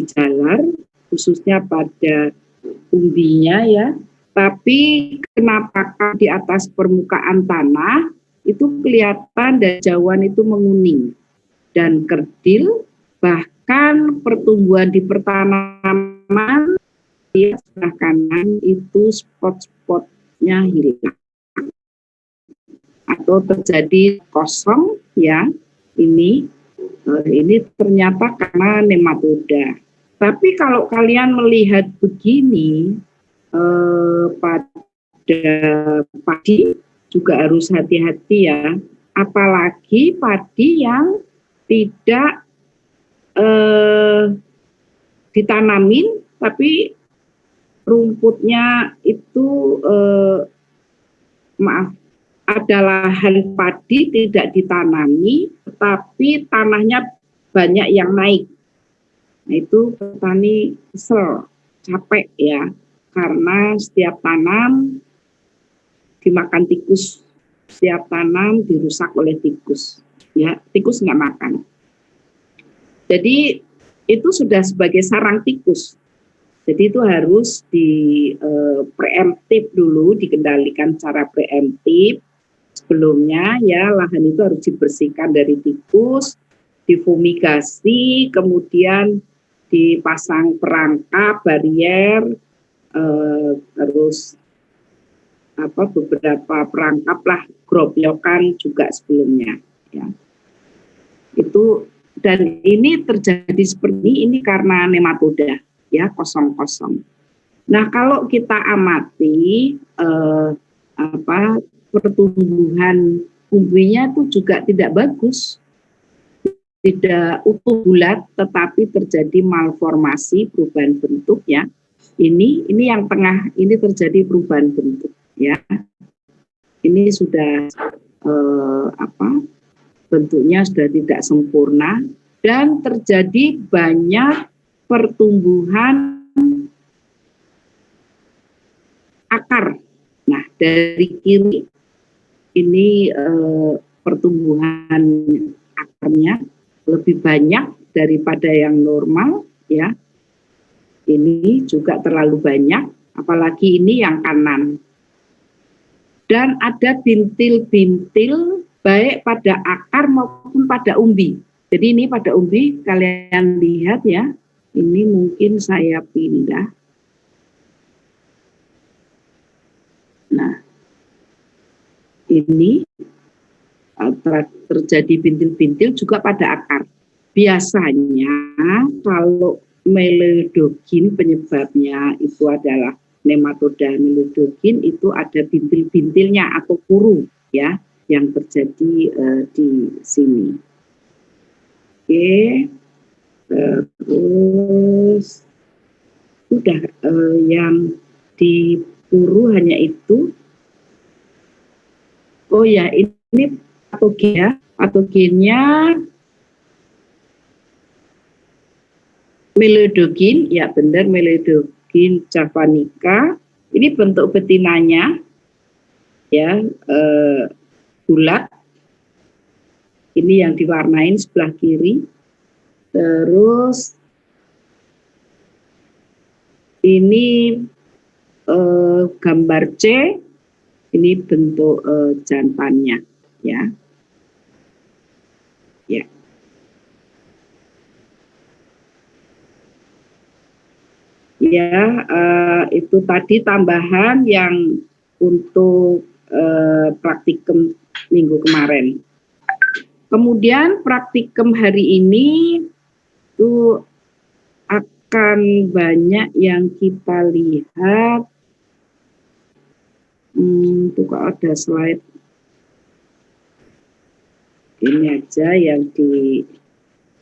jalar, khususnya pada umbinya ya. Tapi kenapa di atas permukaan tanah itu kelihatan daun itu menguning dan kerdil, bahkan pertumbuhan di pertanaman di sebelah kanan itu spot-spotnya hilang atau terjadi kosong ya. Ini ternyata karena nematoda. Tapi kalau kalian melihat begini, pada padi juga harus hati-hati ya, apalagi padi yang tidak ditanamin tapi rumputnya itu ada lahan padi tidak ditanami tetapi tanahnya banyak yang naik. Nah, itu petani kesel, capek ya, karena setiap tanam dimakan tikus, setiap tanam dirusak oleh tikus, ya, tikus nggak makan. Jadi itu sudah sebagai sarang tikus. Jadi itu harus preemptif dulu, dikendalikan secara preemptif. Sebelumnya ya lahan itu harus dibersihkan dari tikus, difumigasi, kemudian dipasang perangkap, barier, terus beberapa perangkap lah, gropyokan juga sebelumnya ya. Itu, dan ini terjadi seperti ini karena nematoda ya, kosong-kosong. Nah, kalau kita amati pertumbuhan umbinya itu juga tidak bagus, tidak utuh bulat, tetapi terjadi malformasi, perubahan bentuk ya. Ini yang tengah ini terjadi perubahan bentuk ya. Ini sudah bentuknya sudah tidak sempurna dan terjadi banyak pertumbuhan akar. Nah, dari kiri ini pertumbuhan akarnya lebih banyak daripada yang normal ya. Ini juga terlalu banyak, apalagi ini yang kanan. Dan ada bintil-bintil baik pada akar maupun pada umbi. Jadi ini pada umbi kalian lihat ya. Ini mungkin saya pindah. Nah, ini terjadi bintil-bintil juga pada akar. Biasanya kalau melodogin penyebabnya itu adalah nematoda melodogin, itu ada bintil-bintilnya atau kuru ya yang terjadi di sini. Oke, terus udah yang di kuru hanya itu. Oh ya, ini patogen ya. Patogennya melodogin, ya benar, melodogin javanica. Ini bentuk betinanya ya, bulat. Ini yang diwarnain sebelah kiri. Terus ini gambar C. Ini bentuk jantannya ya. Ya. Ya, itu tadi tambahan yang untuk praktikum minggu kemarin. Kemudian praktikum hari ini itu akan banyak yang kita lihat. Itu kok ada slide. Ini aja yang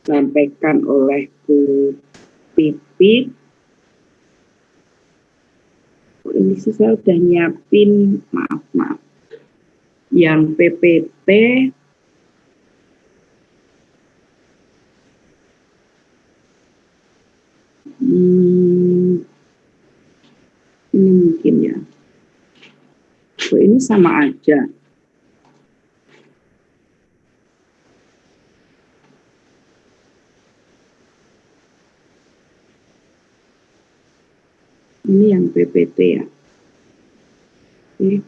disampaikan oleh Bu Pipit. Ini sih saya udah nyiapin, maaf. Yang PPT. Ini mungkin ya. Ini sama aja. Ini yang PPT ya. Oke.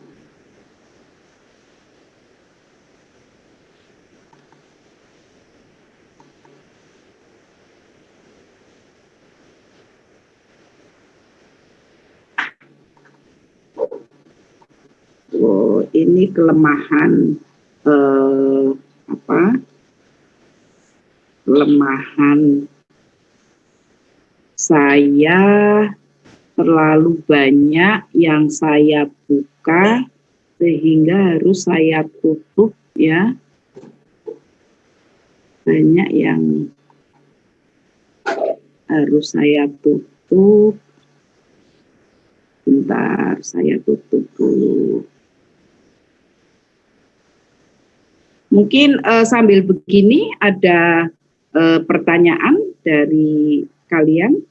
Oh, ini kelemahan kelemahan saya terlalu banyak yang saya buka sehingga harus saya tutup ya. Banyak yang harus saya tutup. Bentar, saya tutup dulu. Mungkin sambil begini ada pertanyaan dari kalian.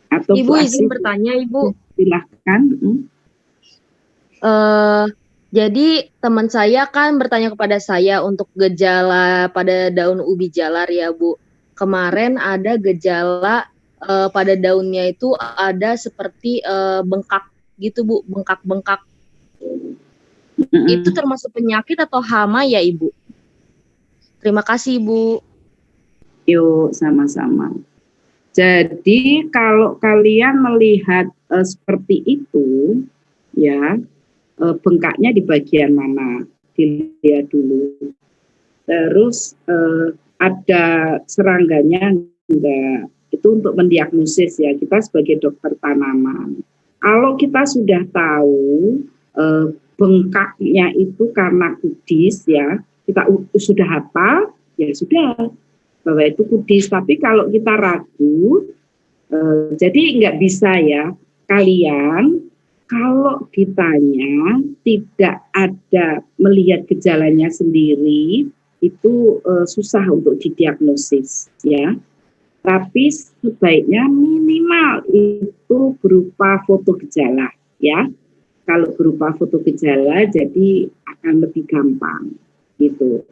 Atau Ibu izin bertanya, Ibu. Silahkan. Jadi teman saya kan bertanya kepada saya untuk gejala pada daun ubi jalar ya, Bu. Kemarin ada gejala pada daunnya itu ada seperti bengkak gitu, Bu, bengkak-bengkak. Itu termasuk penyakit atau hama ya, Ibu? Terima kasih, Bu. Yuk, sama-sama. Jadi kalau kalian melihat seperti itu, ya, bengkaknya di bagian mana? Dilihat dulu. Terus ada serangganya enggak? Itu untuk mendiagnosis ya, kita sebagai dokter tanaman. Kalau kita sudah tahu bengkaknya itu karena kudis ya, kita sudah hafal, ya sudah bahwa itu kudis. Tapi kalau kita ragu, jadi nggak bisa ya, kalian kalau ditanya tidak ada melihat gejalanya sendiri, itu susah untuk didiagnosis ya. Tapi sebaiknya minimal itu berupa foto gejala ya. Kalau berupa foto gejala jadi akan lebih gampang gitu.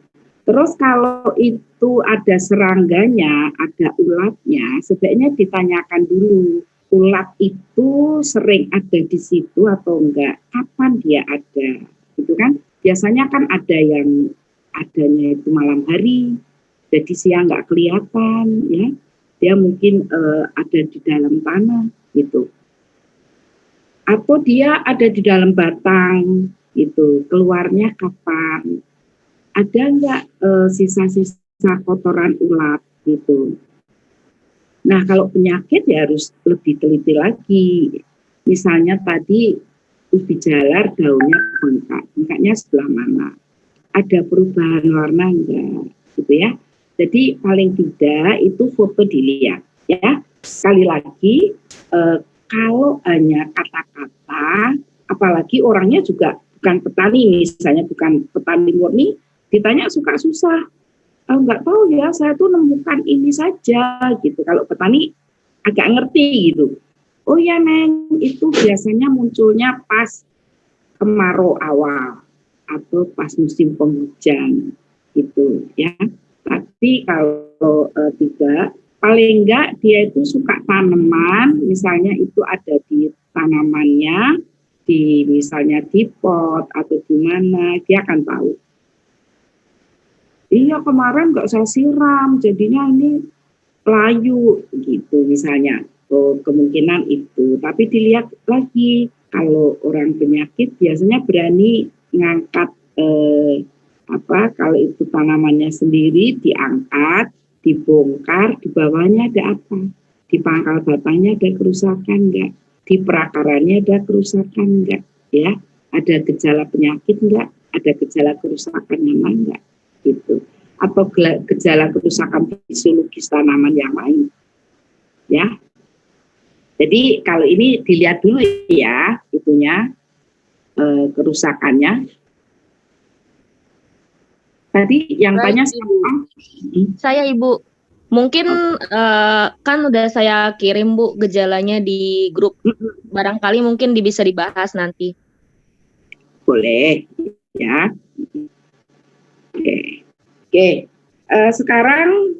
Terus kalau itu ada serangganya, ada ulatnya, sebaiknya ditanyakan dulu, ulat itu sering ada di situ atau enggak, kapan dia ada, gitu kan? Biasanya kan ada yang adanya itu malam hari, jadi siang nggak kelihatan, ya. Dia mungkin ada di dalam tanah, gitu. Atau dia ada di dalam batang, gitu. Keluarnya kapan? Ada nggak sisa-sisa kotoran ulat, gitu. Nah, kalau penyakit ya harus lebih teliti lagi. Misalnya tadi ubi jalar daunnya bengkak, bengkaknya sebelah mana? Ada perubahan warna enggak? Gitu ya. Jadi paling tidak itu foto dilihat ya. Sekali lagi kalau hanya kata-kata, apalagi orangnya juga bukan petani, misalnya bukan petani murni, ditanya suka susah. Nggak tahu ya, saya tuh nemukan ini saja gitu. Kalau petani agak ngerti gitu. Oh ya Neng, itu biasanya munculnya pas kemarau awal atau pas musim penghujan gitu ya. Tapi kalau tidak, paling enggak dia itu suka tanaman, misalnya itu ada di tanamannya, di misalnya di pot atau di mana, dia akan tahu. Iya kemarin nggak saya siram, jadinya ini layu gitu misalnya. Oh, kemungkinan itu. Tapi dilihat lagi, kalau orang penyakit biasanya berani ngangkat kalau itu tanamannya sendiri diangkat, dibongkar, di bawahnya ada apa? Di pangkal batangnya ada kerusakan enggak? Di perakarannya ada kerusakan enggak? Ya, ada gejala penyakit enggak? Ada gejala kerusakan yang enggak? Gitu. Atau gejala kerusakan fisiologis tanaman yang lain. Ya. Jadi kalau ini dilihat dulu ya, itunya kerusakannya. Tadi yang Baik, tanya Ibu. Saya Ibu. Mungkin kan udah saya kirim Bu gejalanya di grup. Barangkali mungkin bisa dibahas nanti. Boleh ya. Oke. Sekarang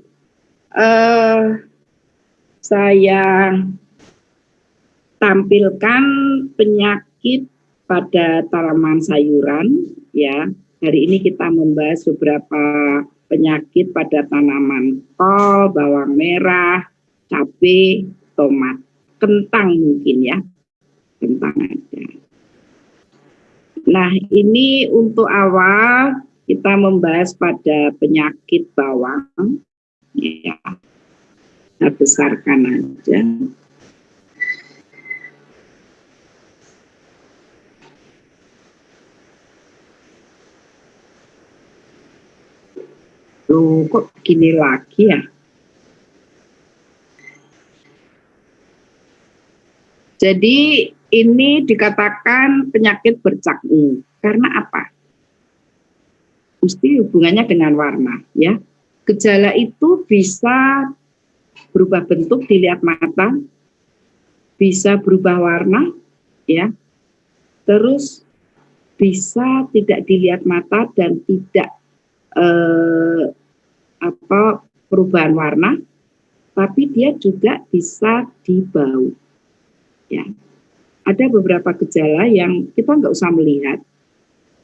saya tampilkan penyakit pada tanaman sayuran ya. Hari ini kita membahas beberapa penyakit pada tanaman kol, bawang merah, cabai, tomat, kentang mungkin ya. Kentang aja. Nah, ini untuk awal kita membahas pada penyakit bawang ya. Kita besarkan aja. Loh, kok begini lagi ya? Jadi ini dikatakan penyakit bercak ungu. Karena apa? Mesti hubungannya dengan warna ya. Gejala itu bisa berubah bentuk dilihat mata, bisa berubah warna ya. Terus bisa tidak dilihat mata dan tidak perubahan warna, tapi dia juga bisa dibau. Ya, ada beberapa gejala yang kita nggak usah melihat,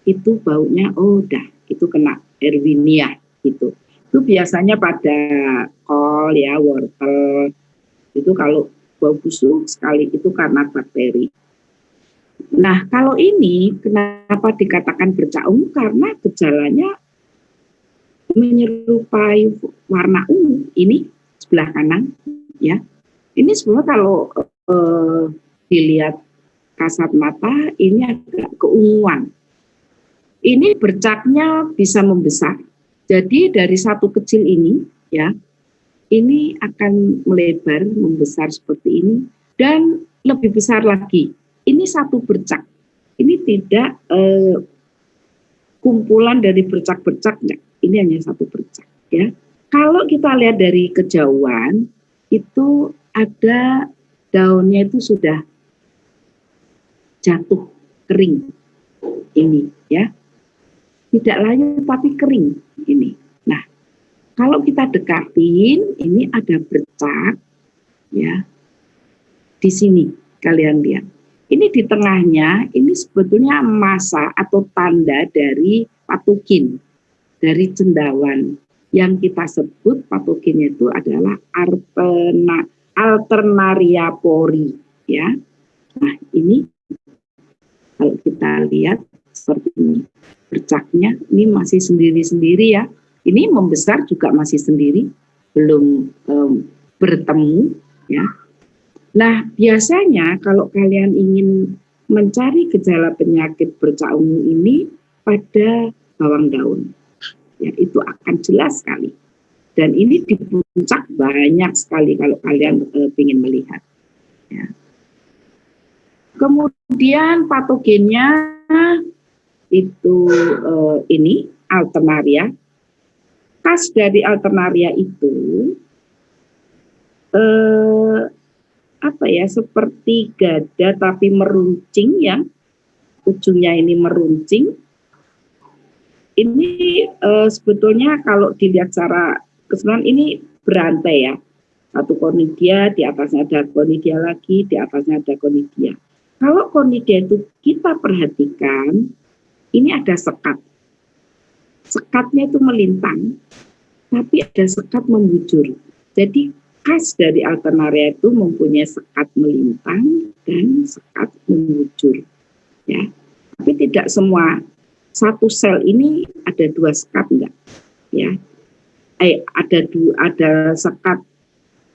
itu baunya, oh dah, itu kena Erwinia gitu. Itu biasanya pada kol ya, wortel, itu kalau bau busuk sekali itu karena bakteri. Nah, kalau ini kenapa dikatakan bercak ungu? Karena gejalanya menyerupai warna ungu. Ini sebelah kanan ya. Ini sebenarnya kalau dilihat kasat mata ini agak keunguan. Ini bercaknya bisa membesar. Jadi dari satu kecil ini ya, ini akan melebar membesar seperti ini dan lebih besar lagi. Ini satu bercak. Ini tidak kumpulan dari bercak-bercak, enggak. Ini hanya satu bercak ya. Kalau kita lihat dari kejauhan itu ada daunnya itu sudah jatuh kering ini ya. Tidak layu tapi kering ini. Nah, kalau kita dekatin ini ada bercak ya. Di sini kalian lihat. Ini di tengahnya ini sebetulnya masa atau tanda dari patogen, dari cendawan. Yang kita sebut patogennya itu adalah Alternaria pori ya. Nah, ini kalau kita lihat seperti ini bercaknya, ini masih sendiri-sendiri ya. Ini membesar juga masih sendiri, belum bertemu ya. Nah, biasanya kalau kalian ingin mencari gejala penyakit bercak ungu ini pada bawang daun, ya itu akan jelas sekali. Dan ini di puncak banyak sekali kalau kalian ingin melihat. Ya. Kemudian patogennya itu ini Alternaria. Khas dari Alternaria itu seperti gada tapi meruncing ya, ujungnya ini meruncing. Ini sebetulnya kalau dilihat secara keseluruhan ini berantai ya, satu konidia, di atasnya ada konidia lagi, di atasnya ada konidia. Kalau konidia itu kita perhatikan, ini ada sekat. Sekatnya itu melintang, tapi ada sekat membujur. Jadi khas dari Alternaria itu mempunyai sekat melintang dan sekat membujur. Ya, tapi tidak semua satu sel ini ada dua sekat enggak? Ya, ada sekat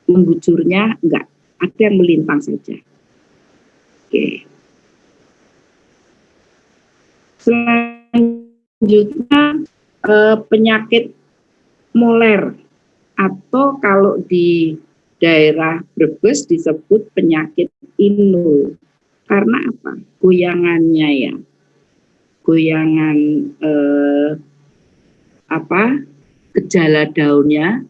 membujurnya enggak? Ada yang melintang saja. Oke. Selanjutnya penyakit moler atau kalau di daerah Brebes disebut penyakit inul. Karena apa? Goyangannya ya. Goyangan gejala daunnya.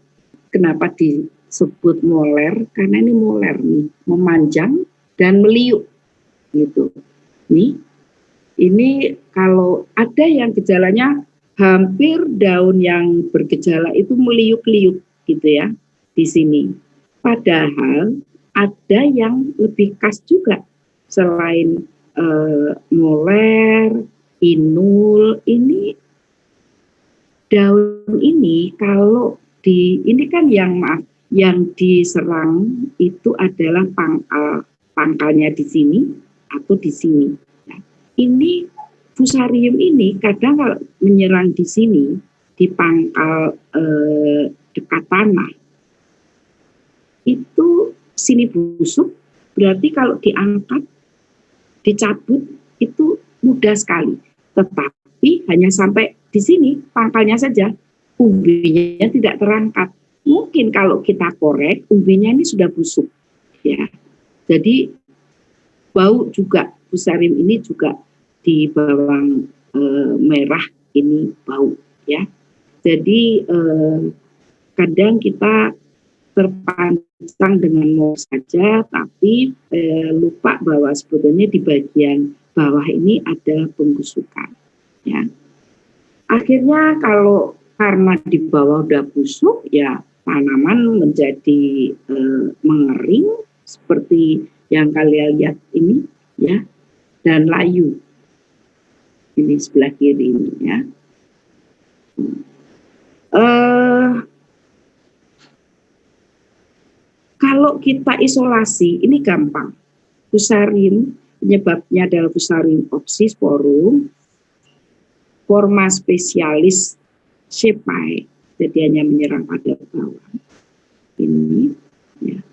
Kenapa disebut moler? Karena ini moler nih, memanjang dan meliuk gitu. Nih, ini kalau ada yang gejalanya hampir daun yang bergejala itu meliuk-liuk gitu ya di sini. Padahal ada yang lebih khas juga selain moler, inul. Ini daun ini kalau ini kan yang diserang itu adalah pangkalnya di sini atau di sini. Nah, ini fusarium ini kadang kalau menyerang di sini di pangkal dekat tanah itu sini busuk, berarti kalau diangkat, dicabut itu mudah sekali. Tetapi hanya sampai di sini pangkalnya saja, umbinya tidak terangkat. Mungkin kalau kita korek, umbinya ini sudah busuk, ya. Jadi bau juga, fusarium ini juga di bawang merah ini bau, ya. Jadi kadang kita terpancang dengan mau saja, tapi lupa bahwa sebetulnya di bagian bawah ini ada pembusukan. Ya. Akhirnya kalau karena di bawah udah busuk, ya tanaman menjadi mengering seperti yang kalian lihat ini, ya, dan layu. Ini sebelah kiri ini, ya. Kalau kita isolasi, ini gampang. Fusarium, penyebabnya adalah Fusarium oxysporum, forma spesialis Shepae, jadi hanya menyerang pada bawang. Ini, ya.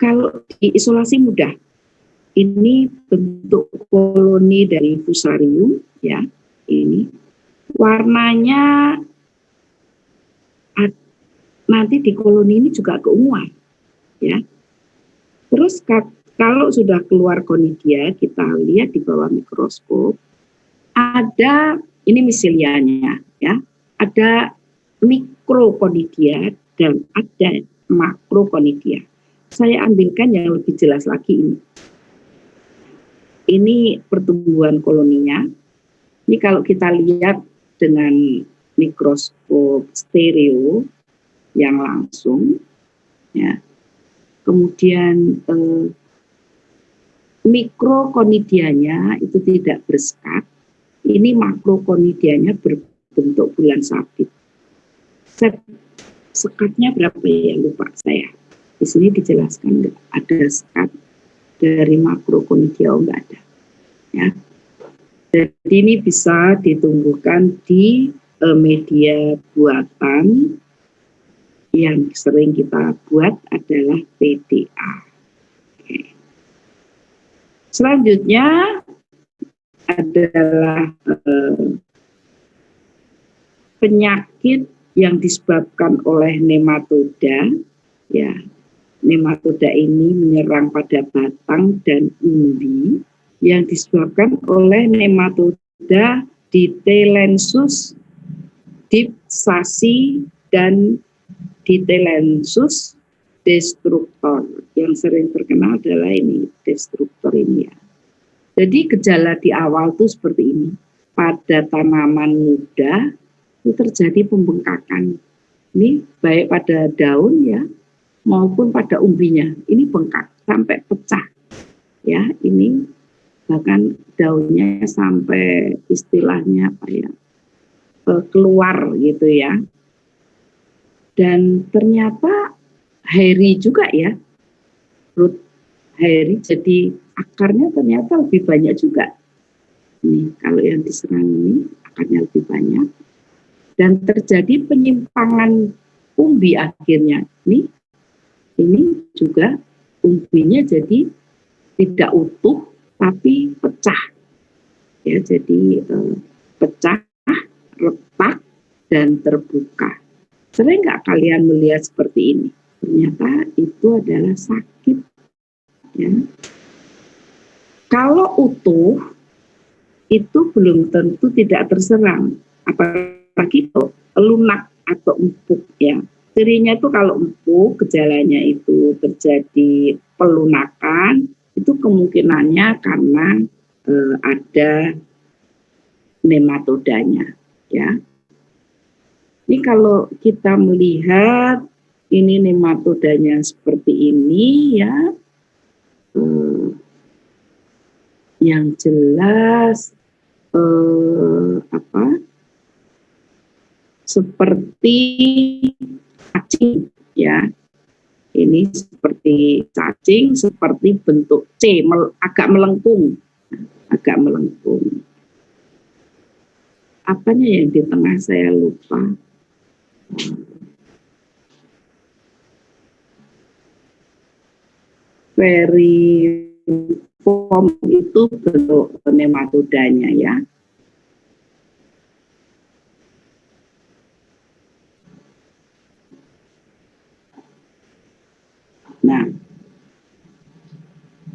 Kalau diisolasi mudah. Ini bentuk koloni dari Fusarium, ya. Ini warnanya nanti di koloni ini juga keunguan, ya. Terus kalau sudah keluar konidia, kita lihat di bawah mikroskop, ada ini miselianya, ya, ada mikrokonidia dan ada makrokonidia. Saya ambilkan yang lebih jelas lagi ini. Ini pertumbuhan koloninya. Ini kalau kita lihat dengan mikroskop stereo yang langsung, ya. Kemudian mikrokonidianya itu tidak bersekat. Ini makrokonidianya berbentuk bulan sabit. Sekatnya berapa ya, lupa saya. Di sini dijelaskan nggak ada sekat dari makrokonidia, nggak ada. Ya. Jadi ini bisa ditumbuhkan di media buatan. Yang sering kita buat adalah PDA. Oke. Selanjutnya adalah penyakit yang disebabkan oleh nematoda. Ya, nematoda ini menyerang pada batang dan umbi yang disebabkan oleh nematoda Dithyelensus dipsasi dan Dithyelensus destructor. Yang sering terkenal adalah ini, destruktor ini, ya. Jadi gejala di awal itu seperti ini. Pada tanaman muda itu terjadi pembengkakan. Ini baik pada daun, ya, maupun pada umbinya. Ini bengkak sampai pecah. Ya, ini bahkan daunnya sampai istilahnya apa ya, keluar gitu, ya. Dan ternyata hairy juga, ya, root hairy, jadi akarnya ternyata lebih banyak juga. Nih, kalau yang diserang ini akarnya lebih banyak. Dan terjadi penyimpangan umbi akhirnya. Ini juga umbinya jadi tidak utuh, tapi pecah. Ya, jadi pecah, retak, dan terbuka. Sering nggak kalian melihat seperti ini? Ternyata itu adalah sakit. Ya. Kalau utuh, itu belum tentu tidak terserang. Apalagi itu lunak atau empuk, ya. Cirinya itu kalau empuk, gejalanya itu terjadi pelunakan, itu kemungkinannya karena ada nematodanya, ya. Ini kalau kita melihat ini nematodanya seperti ini, ya, yang jelas seperti cacing, ya. Ini seperti cacing, seperti bentuk C, agak melengkung, Apanya yang di tengah saya lupa. Veriform itu bentuk nematodanya, ya. Nah,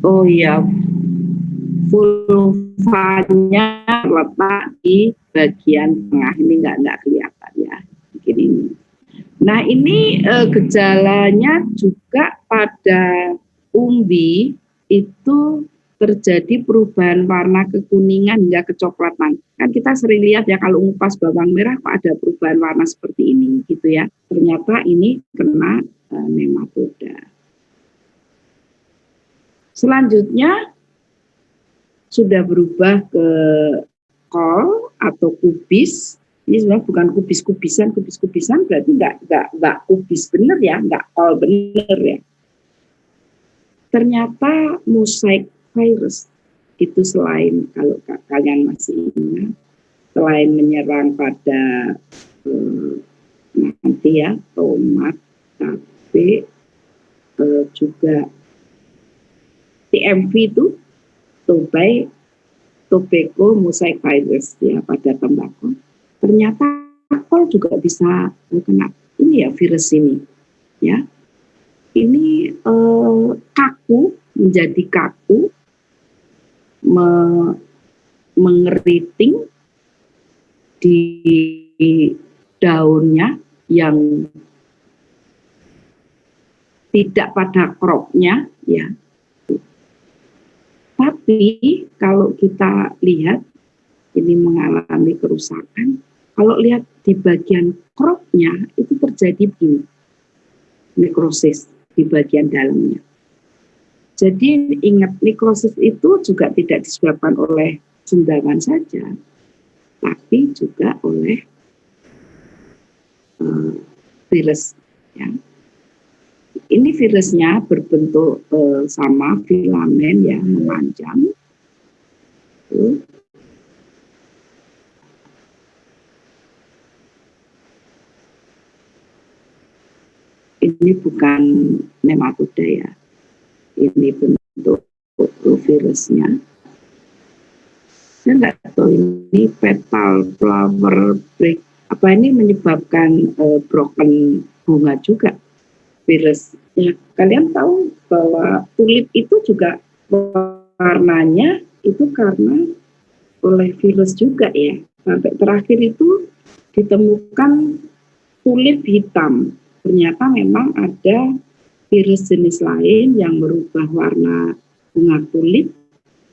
oh ya, vulvanya terletak di bagian tengah, ini nggak kelihatan, ya, mungkin ini. Nah, ini gejalanya juga pada umbi itu terjadi perubahan warna kekuningan hingga kecoklatan. Kan kita sering lihat ya kalau ngupas bawang merah kok ada perubahan warna seperti ini gitu ya. Ternyata ini kena nematoda. Selanjutnya sudah berubah ke kol atau kubis. Ini sebenarnya bukan kubis-kubisan berarti nggak kubis bener ya, nggak kol bener ya. Ternyata mosaic virus itu selain, kalau kalian masih ingat, selain menyerang pada nanti ya tomat, cabai, juga TMV itu tobacco mosaic virus ya pada tembakau. Ternyata kol juga bisa kena ini ya, virus ini ya. Ini menjadi kaku, mengeriting di daunnya yang tidak pada kropnya ya. Tapi kalau kita lihat ini mengalami kerusakan, kalau lihat di bagian kropnya itu terjadi begini, nekrosis di bagian dalamnya. Jadi ingat, nekrosis itu juga tidak disebabkan oleh sundangan saja, tapi juga oleh virus. Ya. Ini virusnya berbentuk sama filamen ya, memanjang. Ini bukan nematoda ya, ini bentuk virusnya. Saya nggak tahu ini petal flower break, apa ini menyebabkan broken bunga juga virus. Ya, kalian tahu bahwa tulip itu juga warnanya itu karena oleh virus juga ya. Sampai terakhir itu ditemukan tulip hitam. Ternyata memang ada virus jenis lain yang merubah warna bunga tulip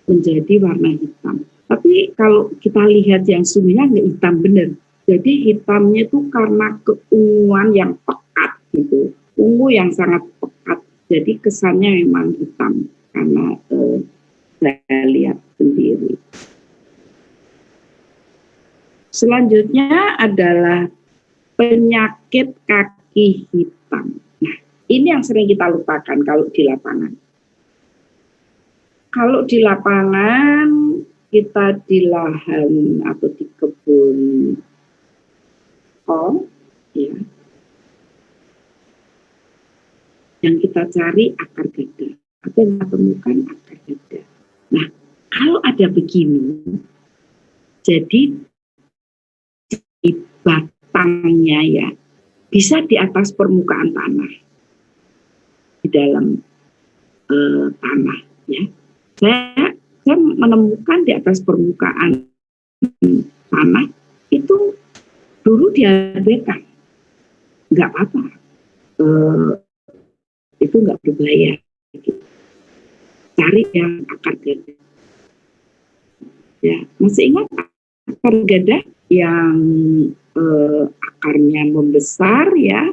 menjadi warna hitam. Tapi kalau kita lihat yang sungguhnya nggak hitam benar. Jadi hitamnya itu karena keunguan yang pekat gitu. Ungu yang sangat pekat. Jadi kesannya memang hitam karena saya lihat sendiri. Selanjutnya adalah penyakit kaki hitam. Nah, ini yang sering kita lupakan kalau di lapangan. Kalau di lapangan, kita di lahan atau di kebun kol, ya, yang kita cari akar gada, atau yang kita temukan akar gada. Nah, kalau ada begini, jadi di batangnya ya, bisa di atas permukaan tanah, di dalam tanah ya. Saya menemukan di atas permukaan tanah itu dulu diabaikan, nggak apa-apa, itu nggak berbahaya. Cari yang akar gada. Ya, masih ingat akar gada yang akarnya membesar ya,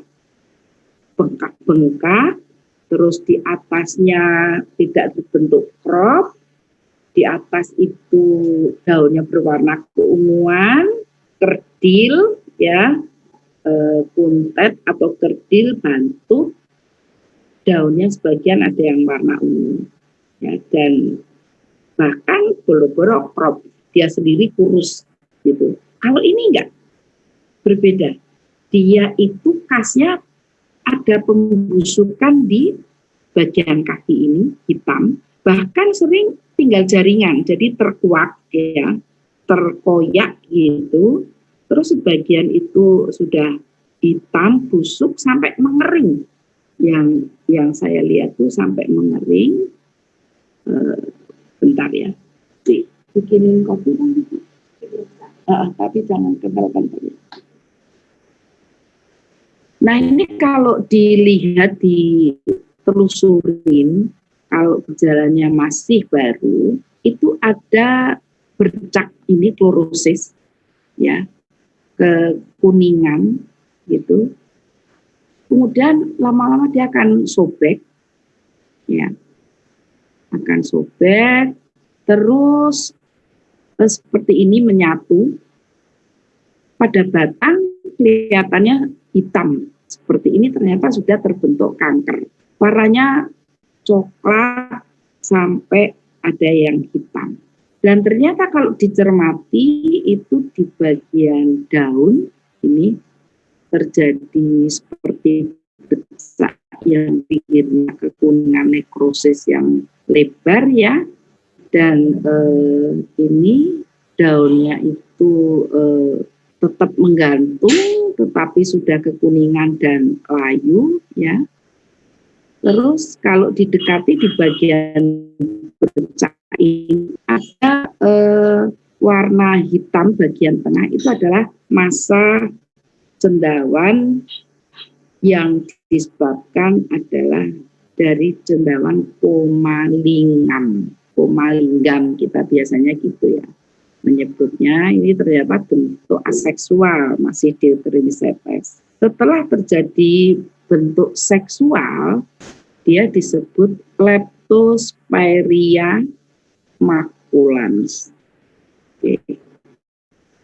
bengkak-bengkak, terus di atasnya tidak berbentuk crop, di atas itu daunnya berwarna keunguan, kerdil ya, kuntet atau kerdil bantu, daunnya sebagian ada yang warna ungu ya, dan bahkan boro-boro crop, dia sendiri kurus gitu. Kalau ini enggak, berbeda, dia itu khasnya ada pembusukan di bagian kaki ini hitam, bahkan sering tinggal jaringan, jadi terkuak ya, terkoyak gitu. Terus sebagian itu sudah hitam, busuk sampai mengering. Yang saya lihat tuh sampai mengering. Bentar ya, bikinin kopi kan? Tapi jangan kental-kental. Nah ini kalau dilihat, ditelusurin, kalau gejalanya masih baru, itu ada bercak ini klorosis ya, kekuningan gitu. Kemudian lama-lama dia akan sobek ya, akan sobek terus seperti ini menyatu. Pada batang kelihatannya hitam seperti ini, ternyata sudah terbentuk kanker. Warnanya coklat sampai ada yang hitam. Dan ternyata kalau dicermati itu di bagian daun ini terjadi seperti bercak yang bikinnya kekuningan, nekrosis yang lebar ya. Dan ini daunnya itu tetap menggantung, tetapi sudah kekuningan dan layu ya. Terus kalau didekati di bagian bercak ini ada warna hitam bagian tengah, itu adalah massa cendawan yang disebabkan adalah dari cendawan pomalingam. Pomalingam kita biasanya gitu ya menyebutnya. Ini ternyata bentuk aseksual, masih Deuteromisepes. Setelah terjadi bentuk seksual, dia disebut Leptospirea maculans. Oke.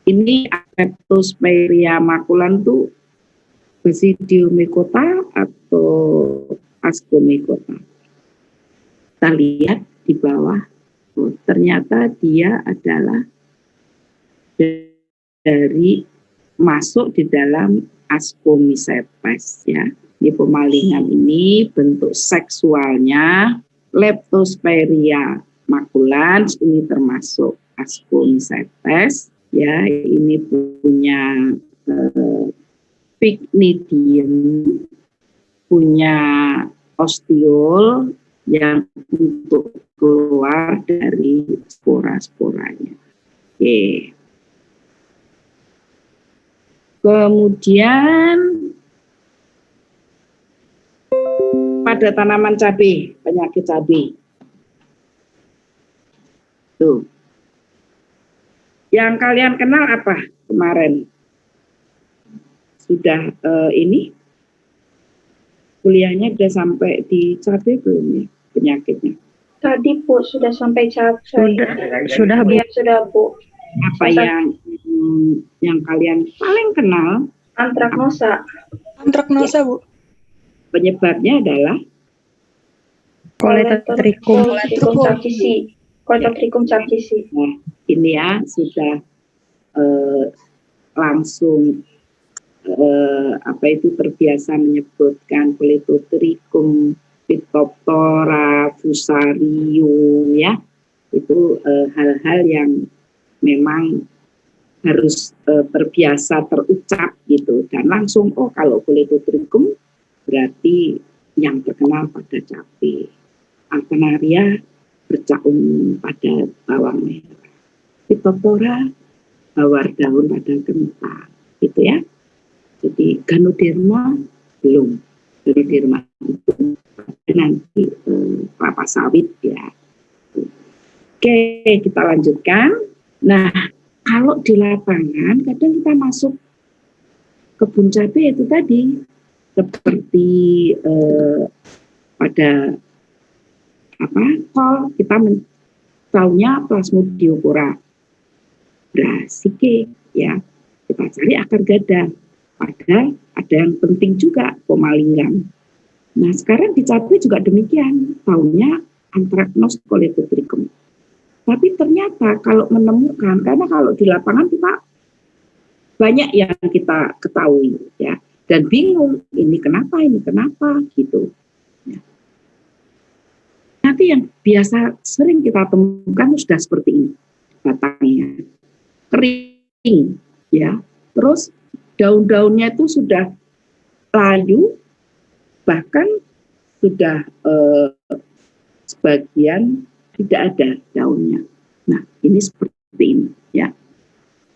Ini Leptospirea maculans itu Basidiomycota atau Ascomycota. Kita lihat di bawah, ternyata dia adalah dari masuk di dalam Ascomycetes ya. Di pemalingan ini bentuk seksualnya Leptospirea maculans, ini termasuk Ascomycetes ya. Ini punya pycnidium, punya ostiol yang untuk keluar dari spora-sporanya. Oke. Kemudian pada tanaman cabai, penyakit cabai. Tuh. Yang kalian kenal apa kemarin? Sudah ini kuliahnya sudah sampai di cabai belum ya penyakitnya? Tadi Bu sudah sampai cabai. Sudah Bu. Ya, sudah Bu. Apa yang kalian paling kenal? Antraknosa. Antraknosa Bu. Penyebabnya adalah Coledotrichum chavisi. Coledotrichum chavisi. Nah, ini ya sudah langsung terbiasa menyebutkan Coledotrichum, Phytophthora, Fusarium ya. Itu hal-hal yang memang harus terbiasa terucap gitu, dan langsung kalau Coledotrichum berarti yang terkenal pada cabai, Alternaria bercak ungu pada bawang merah, Phytophthora bawar daun pada kentang gitu ya. Jadi Ganoderma belum, Ganoderma itu nanti kelapa sawit ya. Oke, kita lanjutkan. Nah, kalau Kalau di lapangan kadang kita masuk kebun cabai itu tadi seperti pada kol kita taunya Plasmodiopora brassicae ya, kita cari akar gada, padahal ada yang penting juga Pomalingam. Nah sekarang di cabai juga demikian, taunya Anthracnose coledotrichum. Tapi ternyata kalau menemukan, karena kalau di lapangan kita banyak yang kita ketahui ya, dan bingung ini kenapa gitu. Ya. Nanti yang biasa sering kita temukan sudah seperti ini, batangnya kering ya, terus daun-daunnya itu sudah layu, bahkan sudah sebagian tidak ada daunnya. Nah ini seperti ini ya,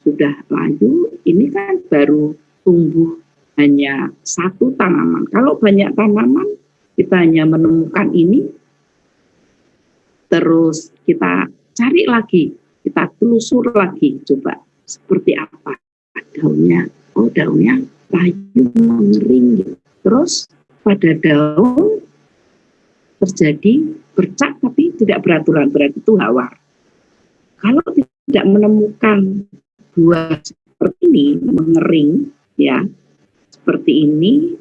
sudah layu, ini kan baru tumbuh hanya satu tanaman. Kalau banyak tanaman kita hanya menemukan ini, terus kita cari lagi, kita telusur lagi, coba seperti apa daunnya. Oh daunnya layu mengering gitu. Terus pada daun terjadi bercak tapi tidak beraturan, berarti itu hawar. Kalau tidak menemukan buah seperti ini mengering ya, seperti ini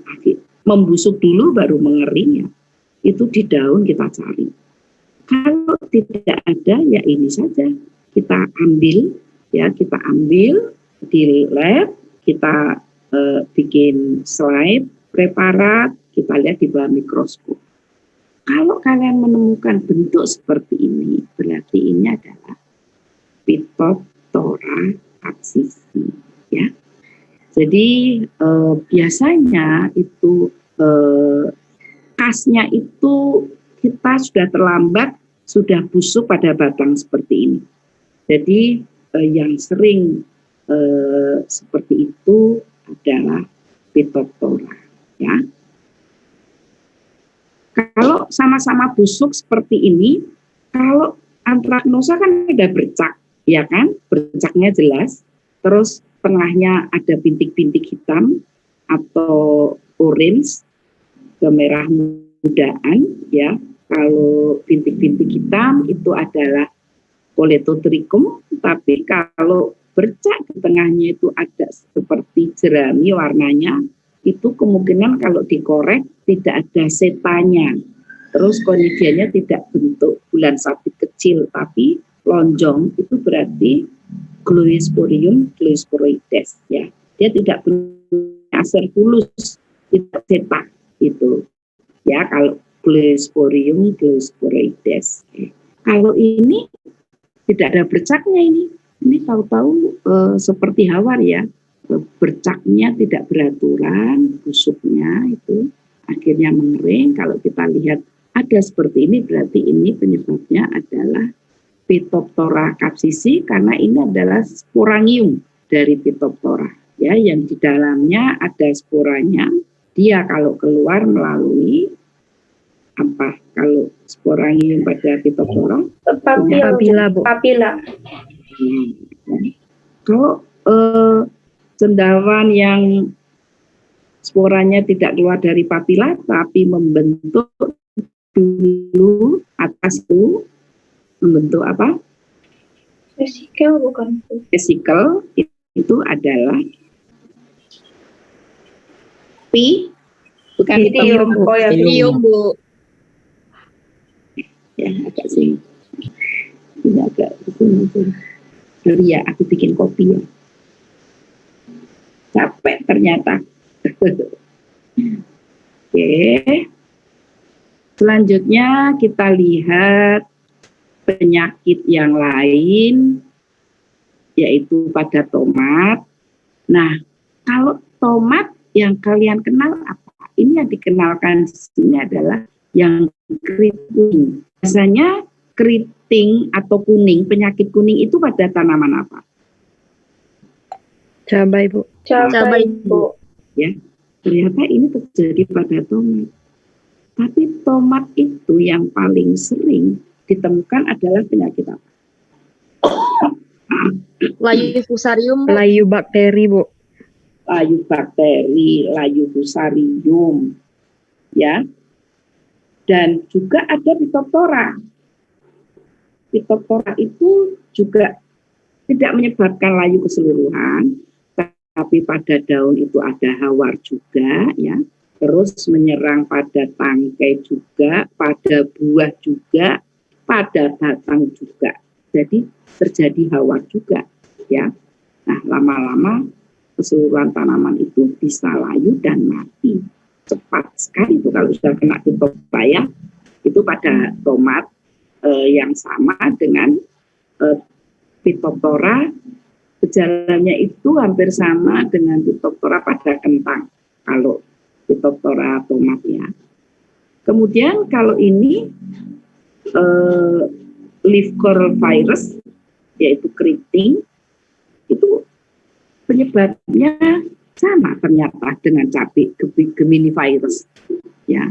membusuk dulu baru mengering ya, itu di daun kita cari. Kalau tidak ada ya ini saja kita ambil ya, kita ambil di lab, kita bikin slide preparat, kita lihat di bawah mikroskop. Kalau kalian menemukan bentuk seperti ini, berarti ini adalah Phytophthora capsicum ya. Jadi biasanya itu khasnya itu kita sudah terlambat, sudah busuk pada batang seperti ini. Jadi yang sering seperti itu adalah Phytophthora ya. Kalau sama-sama busuk seperti ini, kalau Anthracnosa kan ada bercak, ya kan? Bercaknya jelas, terus tengahnya ada bintik-bintik hitam atau orange, kemerah mudaan, ya. Kalau bintik-bintik hitam itu adalah Coledotrichum, tapi kalau bercak di tengahnya itu ada seperti jerami warnanya, itu kemungkinan kalau dikorek tidak ada setanya. Terus konidianya tidak bentuk bulan sabit kecil, tapi lonjong, itu berarti Gliosporium gliosporoides ya. Dia tidak punya acerculus, tidak seta itu. Ya, kalau Gliosporium gliosporoides. Kalau ini tidak ada bercaknya ini. Ini tahu-tahu seperti hawar ya. Bercaknya tidak beraturan, busuknya itu akhirnya mengering. Kalau kita lihat ada seperti ini, berarti ini penyebabnya adalah Phytophthora capsicum, karena ini adalah sporangium dari Phytophthora ya, yang di dalamnya ada sporanya. Dia kalau keluar melalui apa? Kalau sporangium pada Phytophthora papila. Kalau cendawan yang sporanya tidak keluar dari papila tapi membentuk dulu atas itu, membentuk apa? Vesikel bukan? Vesikel itu adalah bukan Pitium. Oh ya, Pitium, Bu. Ya, agak sini. Ini agak sini. Sorry ya, aku bikin kopi ya. Capek ternyata. Oke. Selanjutnya kita lihat penyakit yang lain, yaitu pada tomat. Nah, kalau tomat yang kalian kenal apa? Ini yang dikenalkan di sini adalah yang keriting. Biasanya keriting atau kuning, penyakit kuning itu pada tanaman apa? Cabai, Bu. Cabai, Bu. Ya, ternyata ini terjadi pada tomat. Tapi tomat itu yang paling sering ditemukan adalah penyakit apa? Layu fusarium, Bu. Layu bakteri, Bu. Layu bakteri, layu fusarium, ya. Dan juga ada Phytophthora. Phytophthora itu juga tidak menyebabkan layu keseluruhan, tapi pada daun itu ada hawar juga, ya. Terus menyerang pada tangkai juga, pada buah juga, pada batang juga. Jadi terjadi hawar juga, ya. Nah, lama-lama keseluruhan tanaman itu bisa layu dan mati cepat sekali itu kalau sudah kena Phytophthora, ya. Itu pada tomat yang sama dengan Phytophthora, gejalanya itu hampir sama dengan Phytophthora pada kentang kalau Phytophthora tomat, ya. Kemudian kalau ini leaf curl virus, yaitu keriting, itu penyebabnya sama ternyata dengan cabai Gemini virus, ya.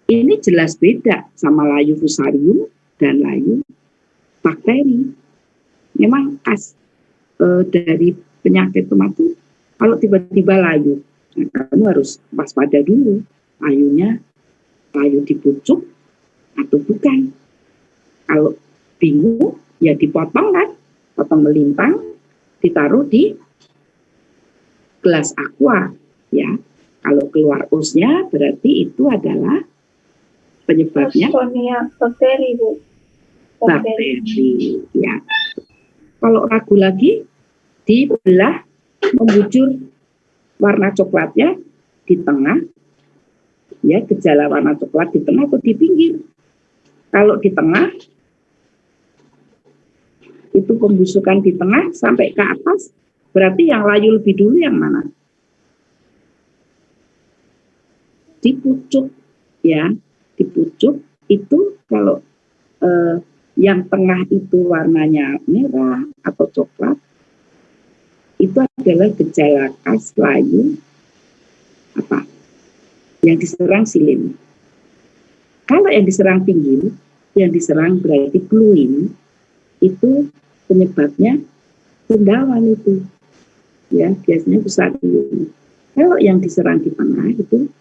Ini jelas beda sama layu fusarium dan layu bakteri. Memang khas dari penyakit tomat itu kalau tiba-tiba layu, nah, kamu harus waspada dulu, layunya layu di pucuk atau bukan. Kalau bingung ya dipotong kan, potong melintang, ditaruh di gelas aqua, ya. Kalau keluar usnya berarti itu adalah penyebabnya Plasmodium bakteri, Bu. bakteri, ya. Kalau ragu lagi, dibelah, membujur warna coklatnya di tengah, ya, gejala warna coklat di tengah atau di pinggir. Kalau di tengah, itu pembusukan di tengah sampai ke atas, berarti yang layu lebih dulu yang mana? Di pucuk, ya, di pucuk itu kalau yang tengah itu warnanya merah atau coklat, itu adalah gejala khas layu apa? Yang diserang silin. Kalau yang diserang pinggir, yang diserang berarti bluein, itu penyebabnya cendawan itu, ya, biasanya fusarium. Kalau yang diserang di tengah itu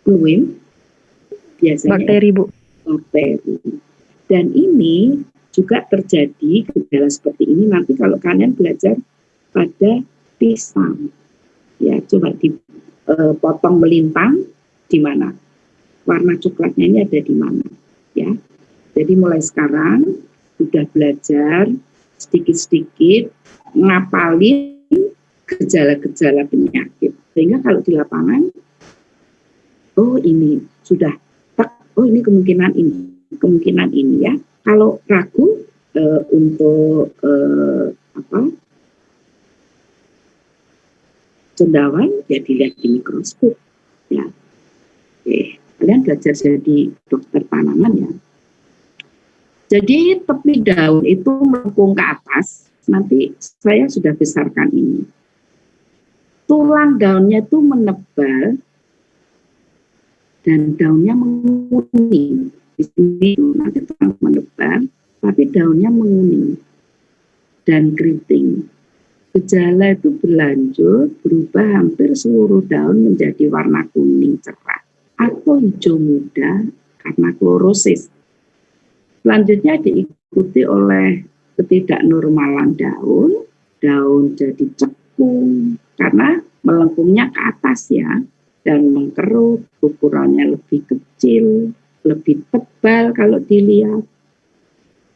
bluein, biasanya Bakteri, Bu. bakteri. Dan ini juga terjadi gejala seperti ini nanti kalau kalian belajar pada pisang, ya, coba dipotong melintang di mana warna coklatnya ini ada di mana, ya. Jadi mulai sekarang sudah belajar sedikit-sedikit ngapalin gejala-gejala penyakit, sehingga kalau di lapangan, oh ini sudah, oh ini kemungkinan ini, ya. Kalau ragu untuk cendawan, ya dilihat di mikroskop, ya. Oke, kalian belajar jadi dokter tanaman, ya. Jadi tepi daun itu melengkung ke atas, nanti saya sudah besarkan ini. Tulang daunnya itu menebal dan daunnya menguning. Di sini nanti tulang menebal, tapi daunnya menguning dan keriting. Gejala itu berlanjut, berubah hampir seluruh daun menjadi warna kuning cerah atau hijau muda karena klorosis. Selanjutnya diikuti oleh ketidaknormalan daun, daun jadi cekung karena melengkungnya ke atas, ya, dan mengkerut, ukurannya lebih kecil, lebih tebal kalau dilihat.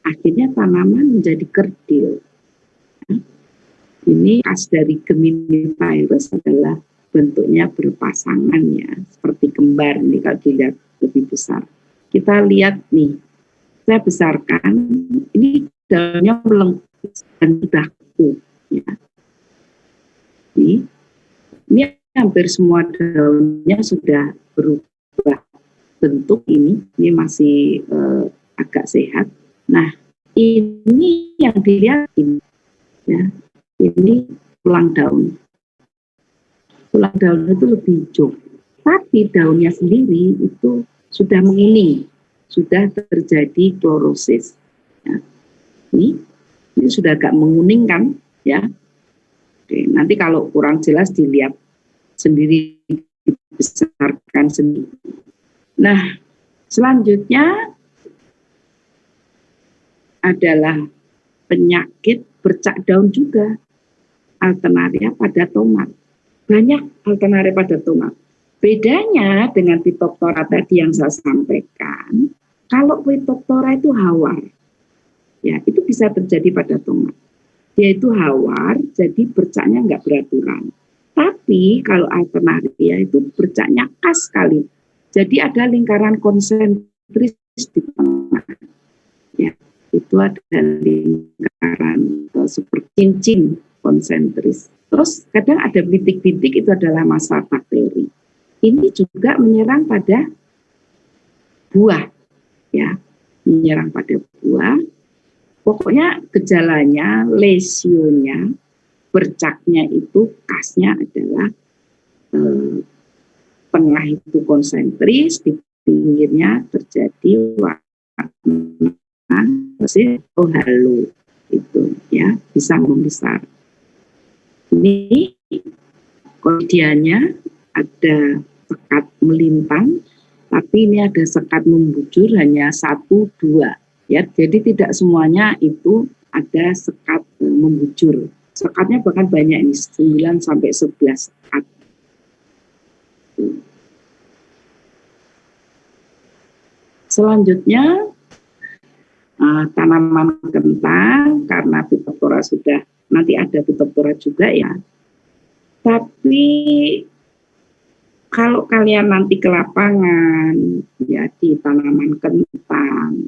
Akhirnya tanaman menjadi kerdil. Ini khas dari Gemini virus adalah bentuknya berpasangan, ya, seperti kembar ini kalau dilihat lebih besar. Kita lihat nih, saya besarkan, ini daunnya melengkung dan sudah kaku, ya. Ini hampir semua daunnya sudah berubah bentuk, ini masih agak sehat. Nah, ini yang dilihat ini, ya, ini tulang daun. Tulang daun itu lebih hijau, tapi daunnya sendiri itu sudah menguning, sudah terjadi klorosis. Ya. Ini sudah agak menguning kan, ya. Oke, nanti kalau kurang jelas dilihat sendiri, dibesarkan sendiri. Nah, selanjutnya adalah penyakit bercak daun juga, Alternaria pada tomat. Banyak Alternaria pada tomat. Bedanya dengan Phytophthora tadi yang saya sampaikan, kalau Phytophthora itu hawar, ya itu bisa terjadi pada tomat. Dia itu hawar, jadi bercaknya nggak beraturan. Tapi kalau Alternaria itu bercaknya khas sekali. Jadi ada lingkaran konsentris di tengah. Ya, itu ada lingkaran seperti cincin konsentris. Terus kadang ada bintik-bintik, itu adalah massa bakteri. Ini juga menyerang pada buah, ya, menyerang pada buah. Pokoknya gejalanya, lesionya, bercaknya itu khasnya adalah tengah itu konsentris, di pinggirnya terjadi warna halo, itu ya bisa membesar. Ini kodiannya ada sekat melintang, tapi ini ada sekat membujur hanya 1, 2. Ya, jadi tidak semuanya itu ada sekat membujur. Sekatnya bahkan banyak ini, 9 sampai 11 sekat. Selanjutnya tanaman kentang, karena Phytophthora sudah, nanti ada Phytophthora juga ya. Tapi kalau kalian nanti ke lapangan ya di tanaman kentang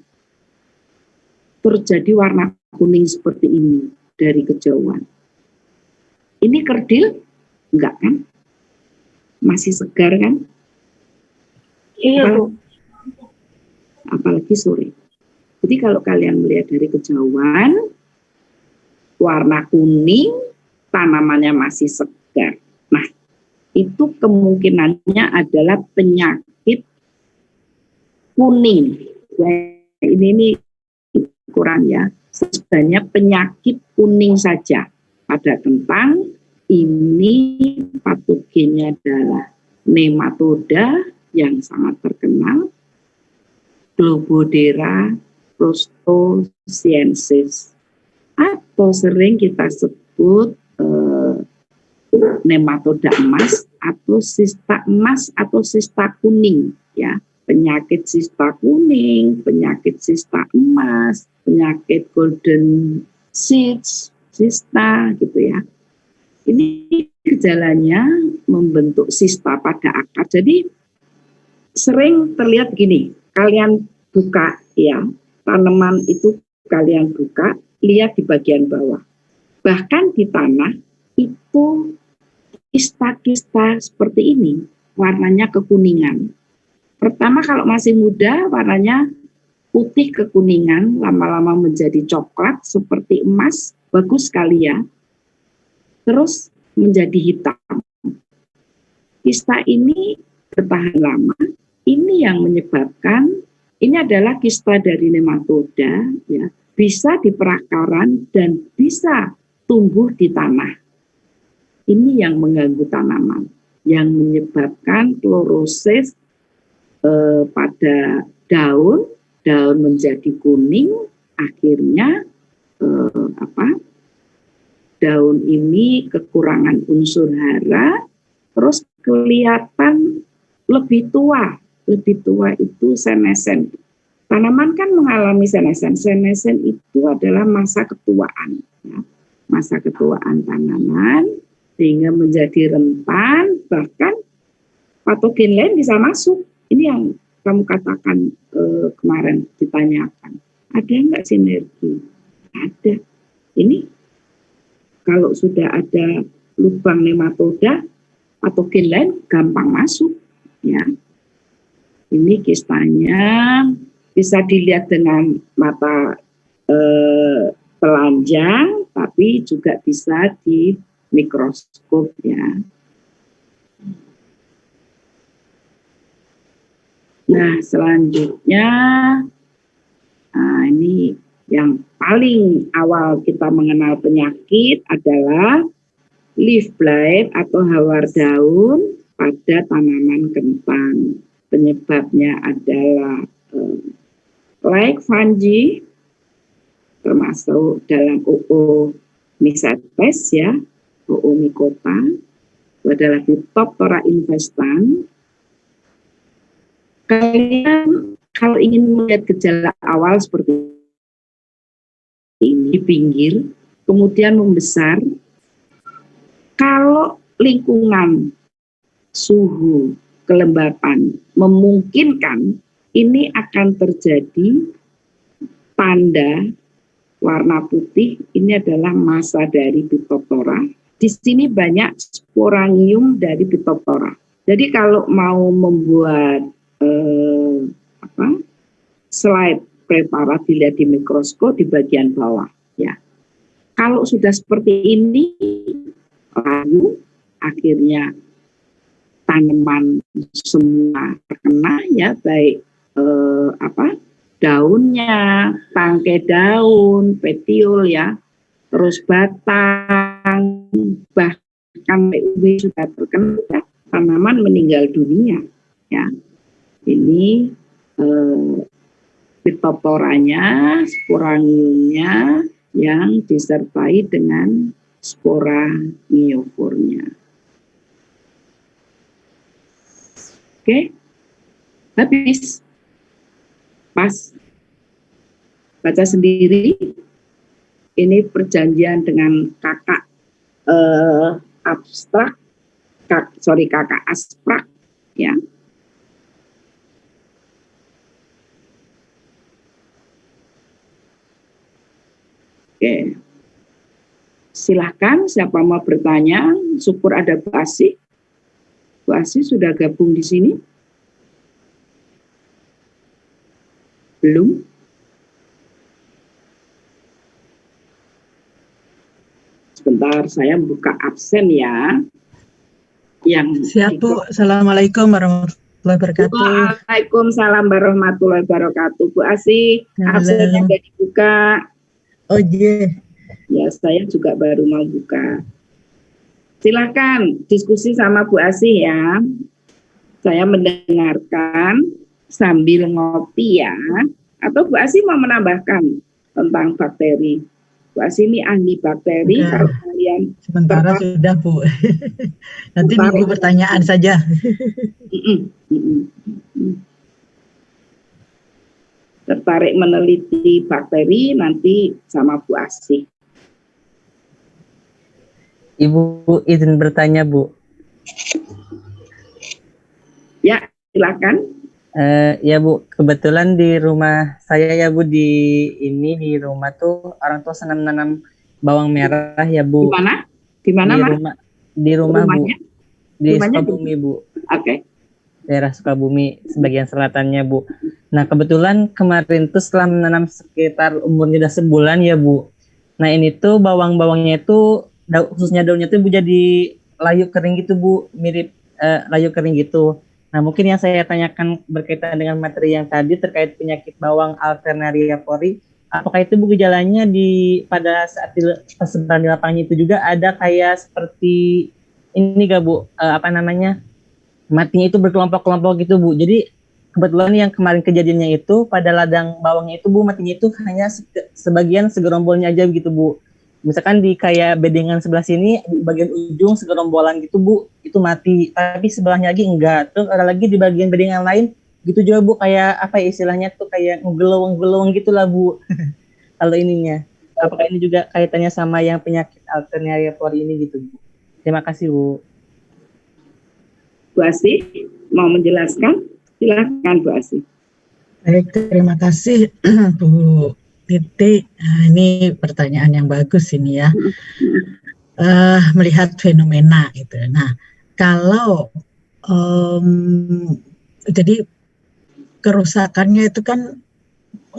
terjadi warna kuning seperti ini dari kejauhan. Ini kerdil? Enggak kan? Masih segar kan? Iya, Bu. Apalagi sore. Jadi kalau kalian melihat dari kejauhan, warna kuning, tanamannya masih segar. Nah, itu kemungkinannya adalah penyakit kuning. Ini kurang ya. Sebenarnya penyakit kuning saja. Pada kentang, ini patogennya adalah nematoda yang sangat terkenal, Globodera prostosiensis, atau sering kita sebut nematoda emas atau sista emas atau sista kuning, ya. Penyakit sista kuning, penyakit sista emas, penyakit golden seeds, sista gitu ya. Ini gejalanya membentuk sista pada akar. Jadi sering terlihat gini, kalian buka ya, tanaman itu kalian buka, lihat di bagian bawah. Bahkan di tanah itu kista-kista seperti ini, warnanya kekuningan. Pertama kalau masih muda warnanya putih kekuningan, lama-lama menjadi coklat seperti emas, bagus sekali ya. Terus menjadi hitam. Kista ini bertahan lama, ini yang menyebabkan, ini adalah kista dari nematoda, ya, bisa di perakaran dan bisa tumbuh di tanah. Ini yang mengganggu tanaman, yang menyebabkan klorosis pada daun menjadi kuning, akhirnya daun ini kekurangan unsur hara, terus kelihatan lebih tua itu senesen. Tanaman kan mengalami senesen. Senesen itu adalah masa ketuaan, ya. Masa ketuaan tanaman sehingga menjadi rentan, bahkan patogen lain bisa masuk. Ini yang kamu katakan kemarin ditanyakan. Ada nggak sinergi? Ada. Ini kalau sudah ada lubang nematoda, patogen lain gampang masuk, ya. Ini kistanya bisa dilihat dengan mata telanjang, tapi juga bisa di mikroskop, ya. Nah, selanjutnya, ini Yang paling awal kita mengenal penyakit adalah leaf blight atau hawar daun pada tanaman kentang. Penyebabnya adalah like fungi, termasuk dalam Oomycetes ya, Oomycota, itu adalah Phytophthora infestans. Kalian kalau ingin melihat gejala awal seperti ini di pinggir, kemudian membesar, kalau lingkungan, suhu, kelembapan memungkinkan, ini akan terjadi tanda warna putih. Ini adalah masa dari Phytophthora. Di sini banyak sporangium dari Phytophthora. Jadi kalau mau membuat slide preparat dilihat di mikroskop di bagian bawah ya. Kalau sudah seperti ini, lalu akhirnya tanaman semua terkena ya, baik daunnya, tangkai daun, petiol ya, terus batang, bahkan sudah terkena, tanaman meninggal dunia ya. Ini Phytophthoranya, sporangiumnya yang disertai dengan spora myophornya. Oke, habis. Pas. Baca sendiri. Ini perjanjian dengan kakak kakak asprak ya. Oke, silahkan siapa mau bertanya. Syukur ada Bu Asih. Bu Asih sudah gabung di sini? Belum? Sebentar, saya buka absen ya. Yang siap Bu. Assalamualaikum warahmatullahi wabarakatuh. Waalaikumsalam warahmatullahi wabarakatuh. Bu Asih, absennya sudah dibuka. Oh iya. Ya, saya juga baru mau buka. Silakan diskusi sama Bu Asih ya. Saya mendengarkan sambil ngopi ya. Atau Bu Asih mau menambahkan tentang bakteri? Bu Asih ini ahli bakteri. Kalau kalian sementara sudah Bu. Nanti nunggu pertanyaan saja. Tertarik meneliti bakteri nanti sama Bu Asih. Ibu izin bertanya Bu. Ya, silakan. Ya Bu, kebetulan di rumah saya ya Bu, di rumah tuh orang tua senang menanam bawang merah ya Bu. Di mana? Di mana Mas? Di rumah rumahnya? Bu. Di Sukabumi Bu. Oke. Daerah Sukabumi sebagian selatannya Bu. Nah kebetulan kemarin tuh setelah menanam sekitar umurnya udah sebulan ya Bu. Nah ini tuh bawang-bawangnya itu khususnya daunnya tuh Bu jadi layu kering gitu Bu, mirip layu kering gitu. Nah mungkin yang saya tanyakan berkaitan dengan materi yang tadi terkait penyakit bawang Alternaria pori, apakah itu Bu gejalanya pada saat persebaran di lapangan itu juga ada kayak seperti ini gak Bu, matinya itu berkelompok-kelompok gitu Bu. Jadi kebetulan yang kemarin kejadiannya itu pada ladang bawangnya itu Bu, matinya itu hanya sebagian segerombolnya aja gitu Bu. Misalkan di kayak bedengan sebelah sini, di bagian ujung segerombolan gitu Bu, itu mati. Tapi sebelahnya lagi enggak. Terus ada lagi di bagian bedengan lain, gitu juga Bu, kayak apa ya istilahnya tuh kayak ngegelowong-gelowong gitu lah Bu. Kalau ininya. Apakah ini juga kaitannya sama yang penyakit Alternaria pori ini gitu Bu? Terima kasih Bu. Bu Asih mau menjelaskan? Silakan Bu Asih. Baik, terima kasih Bu Titi. Nah, ini pertanyaan yang bagus ini ya. Melihat fenomena itu. Nah, kalau jadi kerusakannya itu kan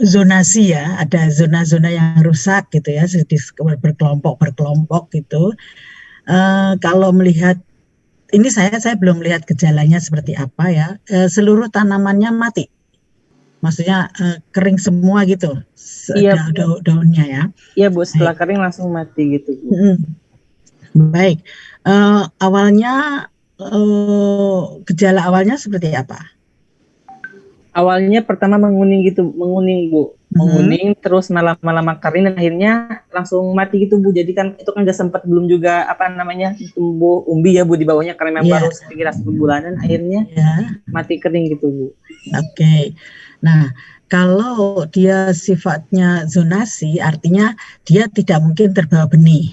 zonasi ya, ada zona-zona yang rusak gitu ya, berkelompok gitu. Kalau melihat ini saya belum melihat gejalanya seperti apa ya. Seluruh tanamannya mati maksudnya kering semua gitu Iya, daunnya ya. iya Bu, setelah Baik. kering langsung mati gitu Bu. Baik. Awalnya gejala awalnya seperti apa? Awalnya pertama menguning gitu, menguning Bu, menguning terus lama-lama kering dan akhirnya langsung mati gitu Bu. Jadi kan itu kan udah sempat belum juga apa namanya tumbuh umbi ya Bu di bawahnya karena memang baru sekitar sebulanan akhirnya mati kering gitu Bu. Oke. Nah, kalau dia sifatnya zonasi artinya dia tidak mungkin terbawa benih.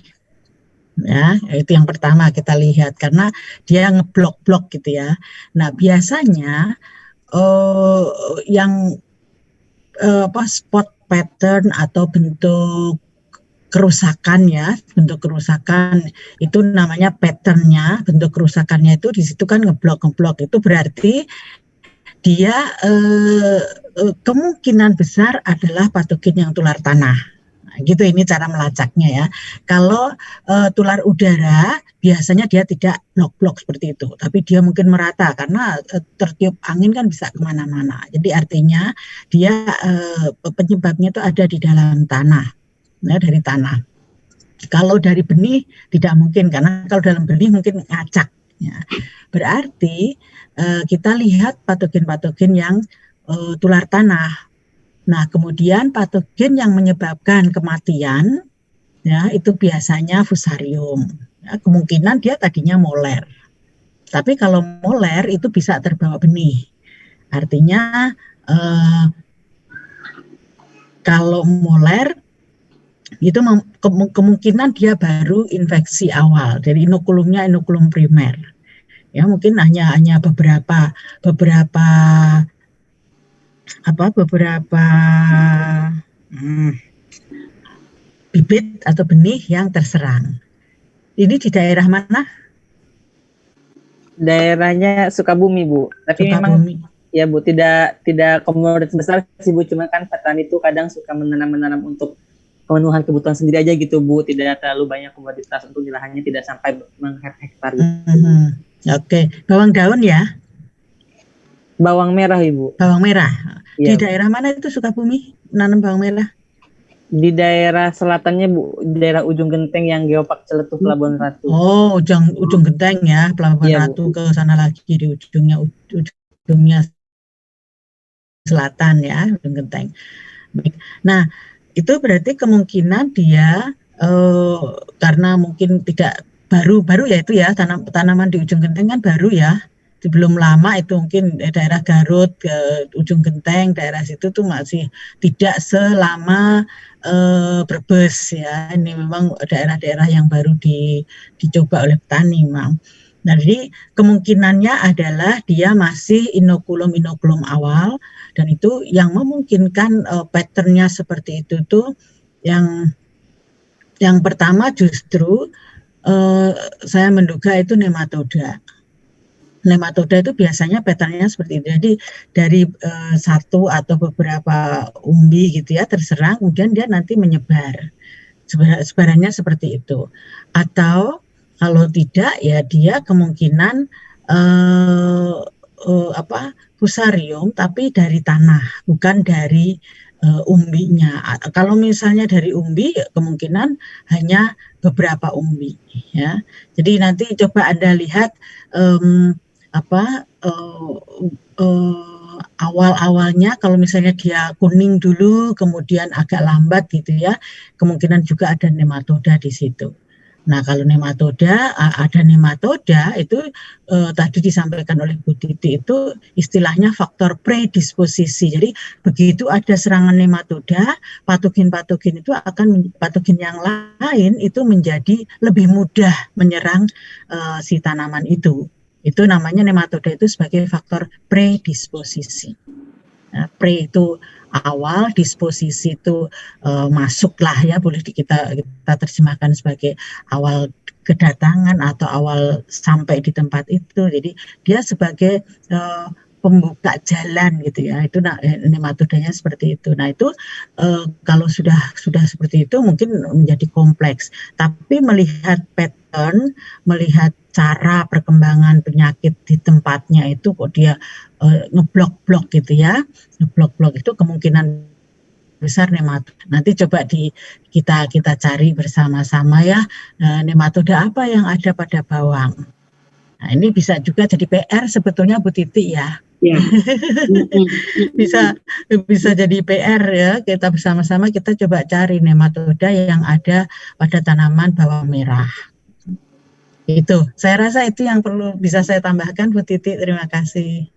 Ya, itu yang pertama kita lihat karena dia ngeblok-blok gitu ya. Nah, biasanya yang spot pattern atau bentuk kerusakan ya, bentuk kerusakan itu namanya patternnya, bentuk kerusakannya itu di situ kan ngeblok itu berarti dia kemungkinan besar adalah patogen yang tular tanah. Gitu ini cara melacaknya ya. Kalau tular udara biasanya dia tidak blok-blok seperti itu, tapi dia mungkin merata karena tertiup angin kan bisa kemana-mana. Jadi artinya dia penyebabnya itu ada di dalam tanah, ya, dari tanah. Kalau dari benih tidak mungkin karena kalau dalam benih mungkin ngacak. Ya. Berarti kita lihat patogen-patogen yang tular tanah. Nah, kemudian patogen yang menyebabkan kematian, ya itu biasanya fusarium. Ya, kemungkinan dia tadinya moler. Tapi kalau moler itu bisa terbawa benih. Artinya kalau moler itu kemungkinan dia baru infeksi awal dari inokulumnya inokulum primer. Ya mungkin hanya beberapa bibit atau benih yang terserang. Ini di daerah mana? Daerahnya Sukabumi Bu. Tapi Sukabumi. Memang ya Bu tidak komoditas besar sih Bu. Cuma kan petani itu kadang suka menanam untuk pemenuhan kebutuhan sendiri aja gitu Bu. Tidak terlalu banyak komoditas untuk di lahannya, tidak sampai menghektar gitu. Oke. Bawang daun ya? Bawang merah Ibu. Bawang merah. Ya, di daerah mana itu Sukabumi nanam bawang merah? Di daerah selatannya Bu, daerah Ujung Genteng yang Geopark Celetuh Pelabuhan Ratu. Oh, ujung Genteng ya, Pelabuhan Ratu ke sana lagi di ujungnya selatan ya, Ujung Genteng. Nah, itu berarti kemungkinan dia karena mungkin tidak baru ya itu ya tanaman di Ujung Genteng kan baru ya. Belum lama itu mungkin daerah Garut ke Ujung Genteng, daerah situ tuh masih tidak selama Brebes ya. Ini memang daerah-daerah yang baru dicoba oleh petani memang. Nah, jadi kemungkinannya adalah dia masih inokulum awal dan itu yang memungkinkan patternnya seperti itu tuh yang pertama justru saya menduga itu nematoda. Nematoda itu biasanya patternnya seperti itu. Jadi dari satu atau beberapa umbi gitu ya terserang, kemudian dia nanti menyebar. Sebarannya seperti itu. Atau kalau tidak ya dia kemungkinan fusarium tapi dari tanah, bukan dari umbinya. Kalau misalnya dari umbi kemungkinan hanya beberapa umbi ya. Jadi nanti coba Anda lihat awal-awalnya kalau misalnya dia kuning dulu kemudian agak lambat gitu ya, kemungkinan juga ada nematoda di situ. Nah, kalau ada nematoda itu tadi disampaikan oleh Bu Titi itu istilahnya faktor predisposisi. Jadi begitu ada serangan nematoda, patogen yang lain itu menjadi lebih mudah menyerang si tanaman itu. Itu namanya nematoda itu sebagai faktor predisposisi. Nah, pre itu awal, disposisi itu masuklah ya, boleh kita terjemahkan sebagai awal kedatangan atau awal sampai di tempat itu. Jadi dia sebagai pembuka jalan gitu ya, itu nematodanya seperti itu. Nah itu kalau sudah seperti itu mungkin menjadi kompleks, tapi melihat pattern, melihat cara perkembangan penyakit di tempatnya itu kok dia ngeblok-blok gitu ya, ngeblok-blok itu kemungkinan besar nematoda. Nanti coba kita cari bersama-sama ya, nematoda apa yang ada pada bawang. Nah, ini bisa juga jadi PR sebetulnya Bu Titi ya. Ya. bisa jadi PR ya, kita bersama-sama kita coba cari nematoda yang ada pada tanaman bawang merah. Itu, saya rasa itu yang perlu bisa saya tambahkan Bu Titi. Terima kasih.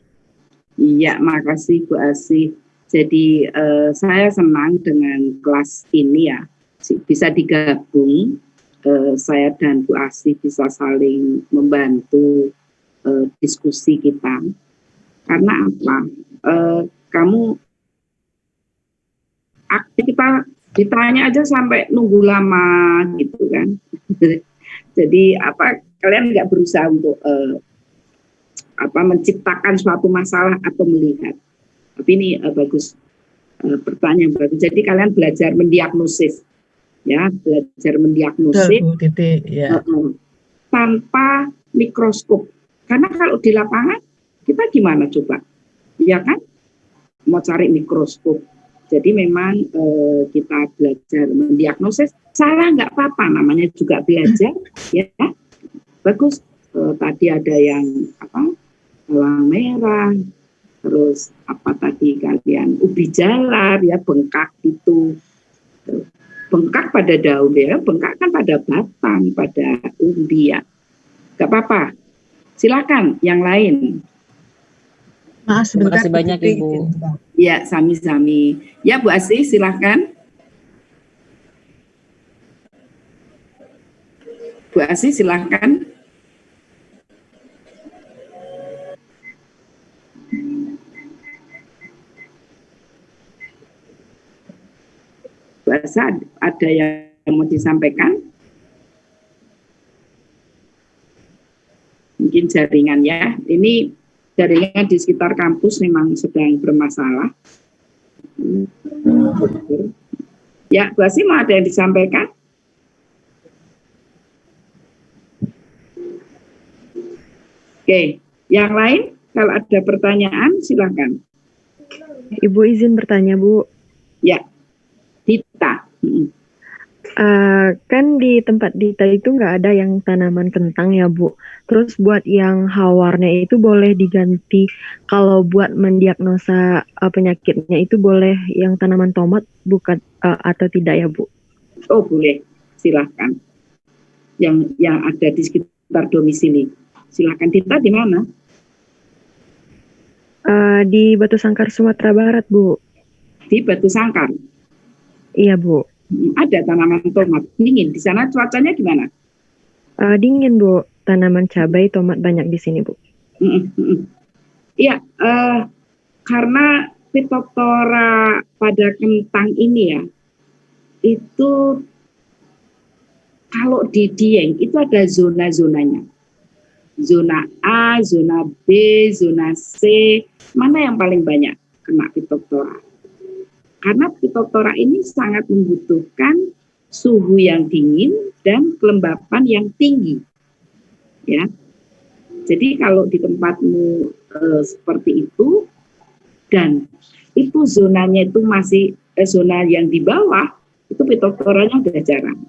Iya, makasih Bu Asih. Jadi saya senang dengan kelas ini ya, bisa digabung, saya dan Bu Asih bisa saling membantu diskusi kita. Karena apa? Kamu kita ditanya aja sampai nunggu lama gitu kan. Jadi apa? Kalian nggak berusaha untuk menciptakan suatu masalah atau melihat. Tapi ini bagus, pertanyaan bagus. Jadi kalian belajar mendiagnosis, ya, belajar mendiagnosis ya. Tanpa mikroskop. Karena kalau di lapangan kita gimana coba, ya kan? Mau cari mikroskop. Jadi memang kita belajar mendiagnosis. Salah nggak apa-apa, namanya juga belajar, ya. Bagus. Tadi ada yang bawang merah. Terus apa tadi kalian ubi jalar ya, bengkak itu, bengkak pada daun ya, bengkak kan pada batang, pada umbi ya, nggak apa-apa. Silakan yang lain. Maaf, terima kasih banyak Ibu. Ya, sami-sami. Ya Bu Asih, silakan. Bu Asih, silakan. Bahasa ada yang mau disampaikan? Mungkin jaringan ya. Ini jaringan di sekitar kampus memang sedang bermasalah. Ya, Bu Asih mau ada yang disampaikan? Oke, yang lain kalau ada pertanyaan silakan. Ibu izin bertanya, Bu. Ya. Dita. Kan di tempat Dita itu nggak ada yang tanaman kentang ya Bu. Terus buat yang hawarnya itu boleh diganti. Kalau buat mendiagnosa penyakitnya itu boleh yang tanaman tomat bukan atau tidak ya Bu? Oh boleh, silahkan. Yang ada di sekitar domisili. Silahkan. Dita di mana? Di Batu Sangkar Sumatera Barat Bu. Di Batu Sangkar. Iya Bu. Ada tanaman tomat dingin di sana, cuacanya gimana? Dingin Bu, tanaman cabai tomat banyak di sini Bu. Iya, karena Phytophthora pada kentang ini ya, itu kalau di Dieng itu ada zona-zonanya, zona A, zona B, zona C, mana yang paling banyak kena Phytophthora? Karena Phytophthora ini sangat membutuhkan suhu yang dingin dan kelembapan yang tinggi, ya. Jadi kalau di tempatmu seperti itu dan itu zonanya itu masih zona yang di bawah, itu Phytophthoranya udah jarang,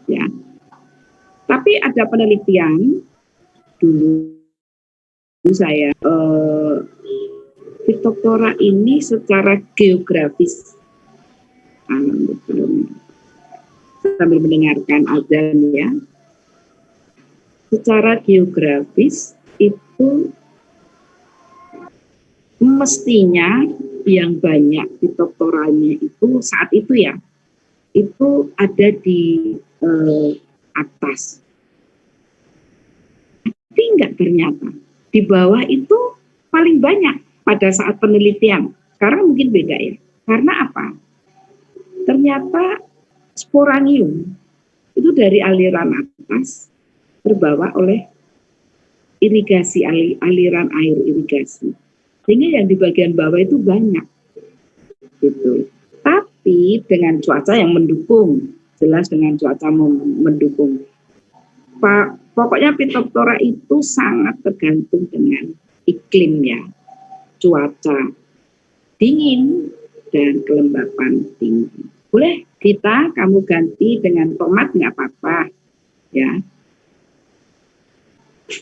ya. Tapi ada penelitian dulu saya. Phytophthora ini secara geografis, sambil mendengarkan azan ya, secara geografis itu mestinya yang banyak Phytophthoranya itu saat itu ya, itu ada di atas. Tapi enggak, ternyata di bawah itu paling banyak. Pada saat penelitian, sekarang mungkin beda ya. Karena apa? Ternyata sporanium itu dari aliran atas terbawa oleh irigasi, aliran air irigasi. Sehingga yang di bagian bawah itu banyak. Gitu. Tapi dengan cuaca yang mendukung, jelas dengan cuaca mendukung. Pokoknya Phytophthora itu sangat tergantung dengan iklim ya, cuaca dingin dan kelembapan tinggi. Boleh kita kamu ganti dengan tomat nggak apa-apa ya.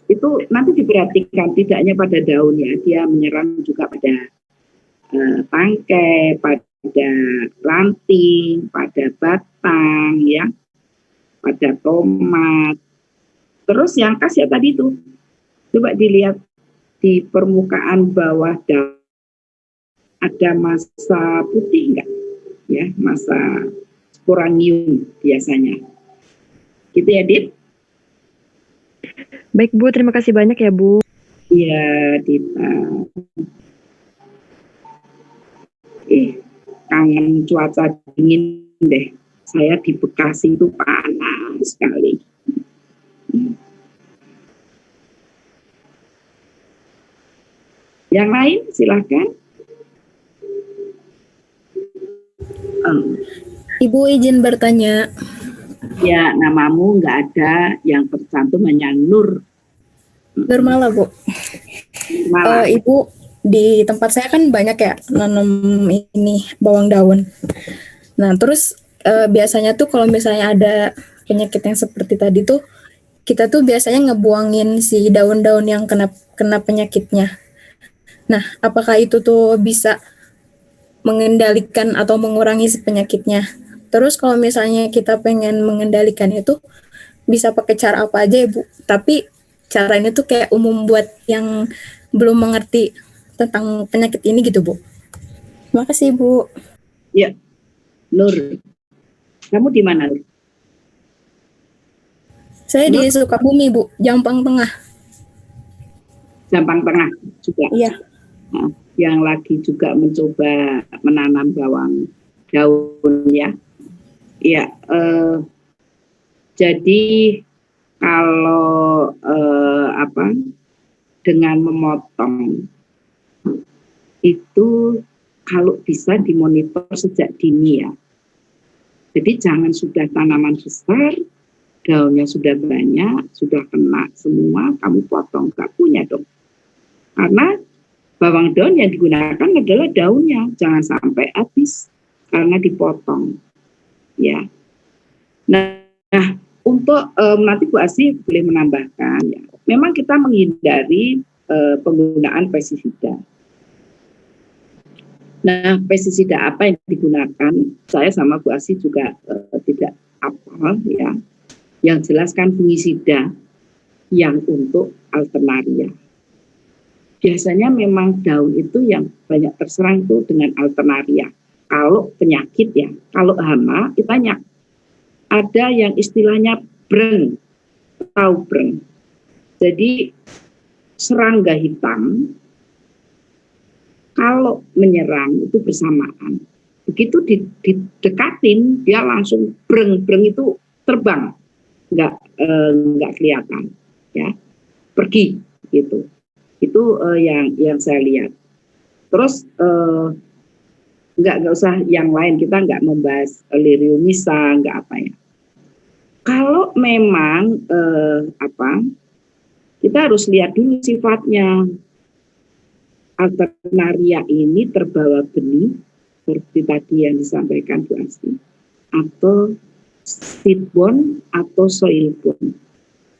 Itu nanti diperhatikan tidak hanya pada daun ya, dia menyerang juga pada tangkai, pada ranting, pada batang ya, pada tomat. Terus yang khas ya tadi itu, coba dilihat di permukaan bawah daun ada masa putih enggak? Ya, masa sporangium biasanya. Gitu ya, Dit? Baik Bu, terima kasih banyak ya Bu. Iya, Dita. Kangen cuaca dingin deh. Saya di Bekasi itu panas sekali. Yang lain silahkan. Ibu izin bertanya. Ya, namamu nggak ada, yang tercantum hanya Nur. Nurmala, Bu. Ibu, di tempat saya kan banyak ya nanam ini bawang daun. Nah, terus biasanya tuh kalau misalnya ada penyakit yang seperti tadi tuh, kita tuh biasanya ngebuangin si daun-daun yang kena penyakitnya. Nah, apakah itu tuh bisa mengendalikan atau mengurangi si penyakitnya? Terus kalau misalnya kita pengen mengendalikan itu, bisa pakai cara apa aja ya Bu? Tapi cara ini tuh kayak umum buat yang belum mengerti tentang penyakit ini gitu Bu. Terima kasih Bu. Ya, Nur. Kamu di mana, Nur? Saya Nur? Di Sukabumi Bu, Jampang Tengah. Jampang Tengah juga? Iya. Nah, yang lagi juga mencoba menanam bawang daun ya. Iya, jadi kalau dengan memotong itu kalau bisa dimonitor sejak dini ya. Jadi jangan sudah tanaman besar, daunnya sudah banyak, sudah kena semua, kamu potong, gak punya dong. Karena bawang daun yang digunakan adalah daunnya, jangan sampai habis karena dipotong. Ya, nah untuk nanti Bu Asih boleh menambahkan ya. Memang kita menghindari penggunaan pestisida. Nah, pestisida apa yang digunakan? Saya sama Bu Asih juga tidak hafal ya. Yang jelas kan fungisida yang untuk alternaria. Biasanya memang daun itu yang banyak terserang itu dengan alternaria. Kalau penyakit ya, kalau hama kita ada yang istilahnya breng, tahu breng. Jadi serangga hitam kalau menyerang itu bersamaan. Begitu didekatin dia langsung breng itu terbang, nggak kelihatan, ya pergi gitu. Itu yang saya lihat. Terus nggak usah yang lain, kita nggak membahas liriumisa, nggak apa ya. Kalau memang kita harus lihat dulu sifatnya. Alternaria ini terbawa benih seperti tadi yang disampaikan Bu Asti, atau seedborne atau soilborne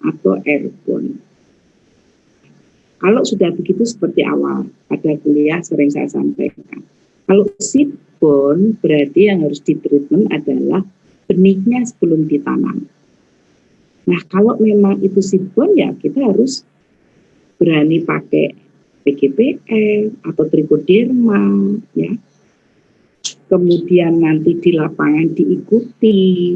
atau airborne. Kalau sudah begitu seperti awal pada kuliah sering saya sampaikan. Kalau seedborne berarti yang harus ditreatment adalah benihnya sebelum ditanam. Nah, kalau memang itu seedborne ya kita harus berani pakai PGPR atau trichoderma ya. Kemudian nanti di lapangan diikuti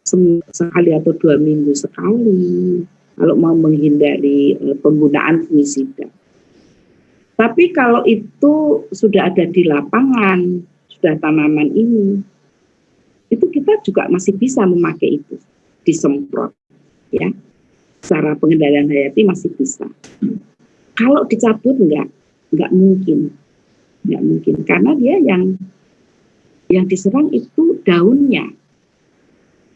sekali atau 2 minggu sekali kalau mau menghindari penggunaan fungisida. Tapi kalau itu sudah ada di lapangan, sudah tanaman ini, itu kita juga masih bisa memakai itu, disemprot, ya. secara pengendalian hayati masih bisa. Kalau dicabut nggak mungkin, karena dia yang diserang itu daunnya,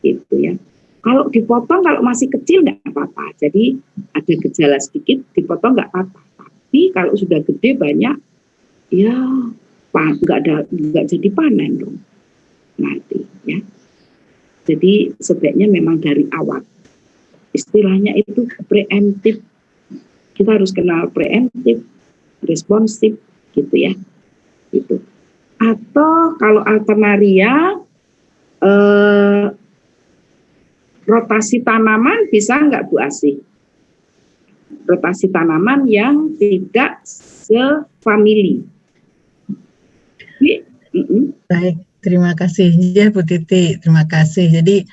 gitu ya. Kalau dipotong, kalau masih kecil nggak apa-apa. Jadi ada gejala sedikit, dipotong nggak apa-apa. Tapi kalau sudah gede banyak, ya nggak jadi panen dong nanti ya. Jadi sebaiknya memang dari awal. Istilahnya itu preemptif. Kita harus kenal preemptif, responsif, gitu ya. Gitu. Atau kalau alternaria rotasi tanaman bisa nggak Bu Asih? Rotasi tanaman yang tidak sefamili. Baik, terima kasih ya Bu Titi, terima kasih. Jadi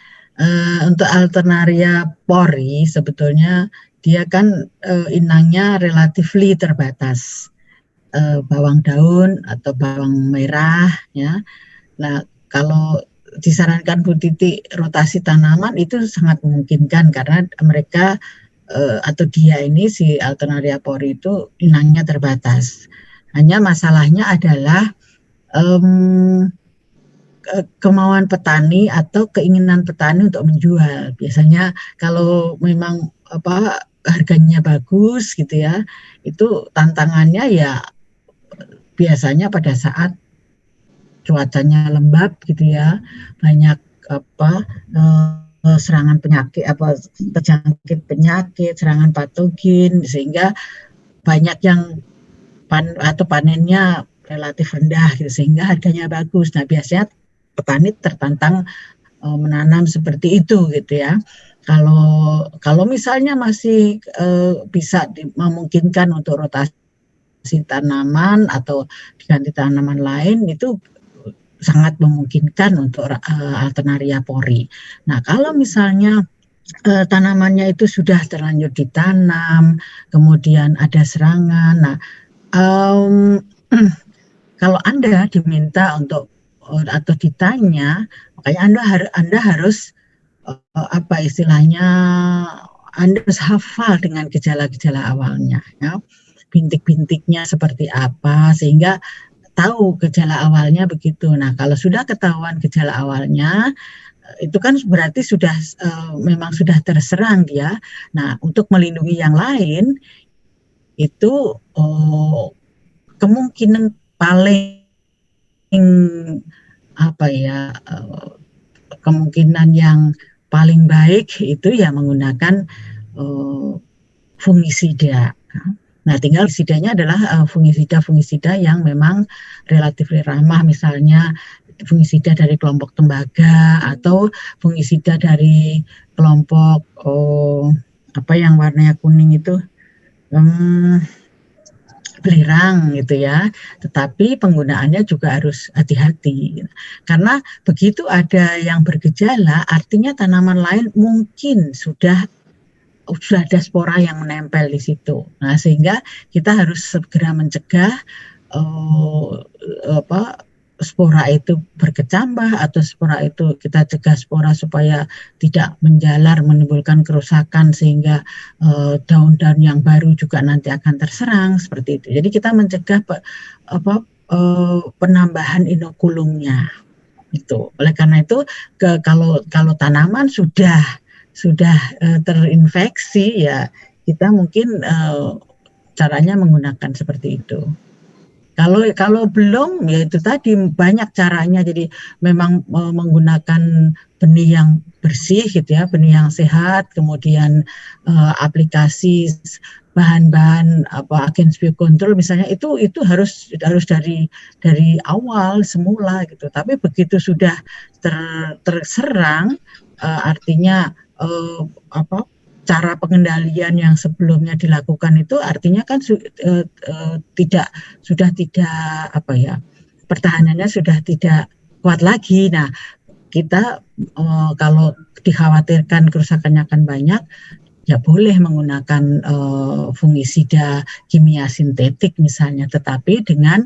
untuk alternaria pori sebetulnya dia kan inangnya relatifly terbatas, bawang daun atau bawang merah ya. Nah kalau disarankan Bu Titi rotasi tanaman itu sangat memungkinkan karena mereka atau dia ini si alternaria pori itu inangnya terbatas. Hanya masalahnya adalah kemauan petani atau keinginan petani untuk menjual. Biasanya kalau memang harganya bagus gitu ya, itu tantangannya ya biasanya pada saat cuacanya lembab gitu ya, banyak serangan penyakit terjangkit penyakit, serangan patogen sehingga banyak yang panennya relatif rendah gitu sehingga harganya bagus. Nah, biasanya petani tertantang menanam seperti itu gitu ya. Kalau misalnya masih bisa memungkinkan untuk rotasi tanaman atau diganti tanaman lain itu sangat memungkinkan untuk alternaria pori. Nah, kalau misalnya tanamannya itu sudah terlanjur ditanam, kemudian ada serangan. Nah, kalau Anda diminta untuk atau ditanya, makanya Anda harus istilahnya Anda harus hafal dengan gejala-gejala awalnya, ya. Bintik-bintiknya seperti apa sehingga tahu gejala awalnya begitu. Nah, kalau sudah ketahuan gejala awalnya, itu kan berarti sudah memang sudah terserang dia. Nah, untuk melindungi yang lain, itu kemungkinan paling kemungkinan yang paling baik itu ya menggunakan fungisida. Nah, tinggal fungisidanya adalah fungisida yang memang relatif ramah, misalnya fungisida dari kelompok tembaga atau fungisida dari kelompok yang warnanya kuning itu belerang gitu ya. Tetapi penggunaannya juga harus hati-hati karena begitu ada yang bergejala, artinya tanaman lain mungkin sudah ada spora yang menempel di situ. Nah, sehingga kita harus segera mencegah spora itu berkecambah atau spora itu kita cegah spora supaya tidak menjalar menimbulkan kerusakan sehingga daun-daun yang baru juga nanti akan terserang seperti itu. Jadi kita mencegah penambahan inokulumnya itu. Oleh karena itu kalau tanaman sudah terinfeksi ya kita mungkin caranya menggunakan seperti itu. Kalau belum ya itu tadi banyak caranya. Jadi memang menggunakan benih yang bersih gitu ya, benih yang sehat, kemudian aplikasi bahan-bahan agens biokontrol misalnya itu harus dari awal semula gitu. Tapi begitu sudah terserang artinya cara pengendalian yang sebelumnya dilakukan itu artinya kan pertahanannya sudah tidak kuat lagi. Nah, kita kalau dikhawatirkan kerusakannya akan banyak, ya boleh menggunakan fungisida kimia sintetik misalnya, tetapi dengan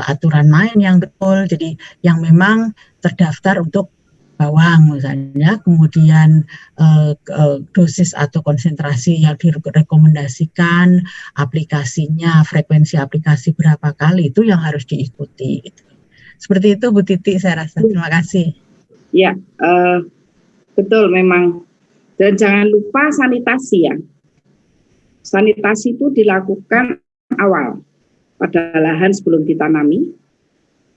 aturan main yang betul. Jadi yang memang terdaftar untuk bawang misalnya, kemudian dosis atau konsentrasi yang direkomendasikan, aplikasinya, frekuensi aplikasi berapa kali, itu yang harus diikuti. Seperti itu Bu Titi, saya rasa. Terima kasih. Ya, betul memang. Dan jangan lupa sanitasi ya. Sanitasi itu dilakukan awal pada lahan sebelum ditanami.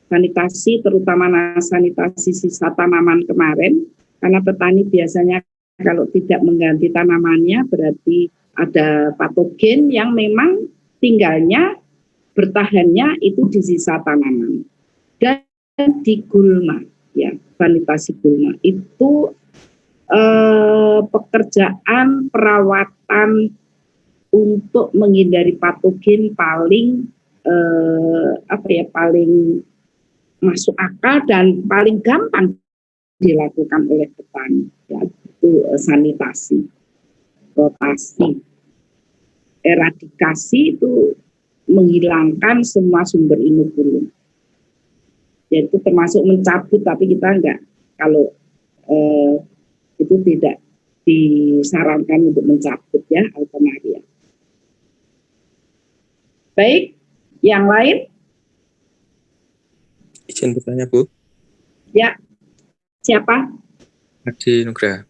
Sanitasi terutama sanitasi sisa tanaman kemarin, karena petani biasanya kalau tidak mengganti tanamannya berarti ada patogen yang memang tinggalnya bertahannya itu di sisa tanaman. Dan di gulma, ya sanitasi gulma itu pekerjaan perawatan untuk menghindari patogen paling paling masuk akal dan paling gampang dilakukan oleh petani, ya, itu sanitasi, rotasi, eradikasi itu menghilangkan semua sumber inokulum, yaitu termasuk mencabut, tapi kita enggak, kalau itu tidak disarankan untuk mencabut ya, alternaria. Baik, yang lain? Izin bertanya, Bu. Ya, siapa? Adi Nugraha.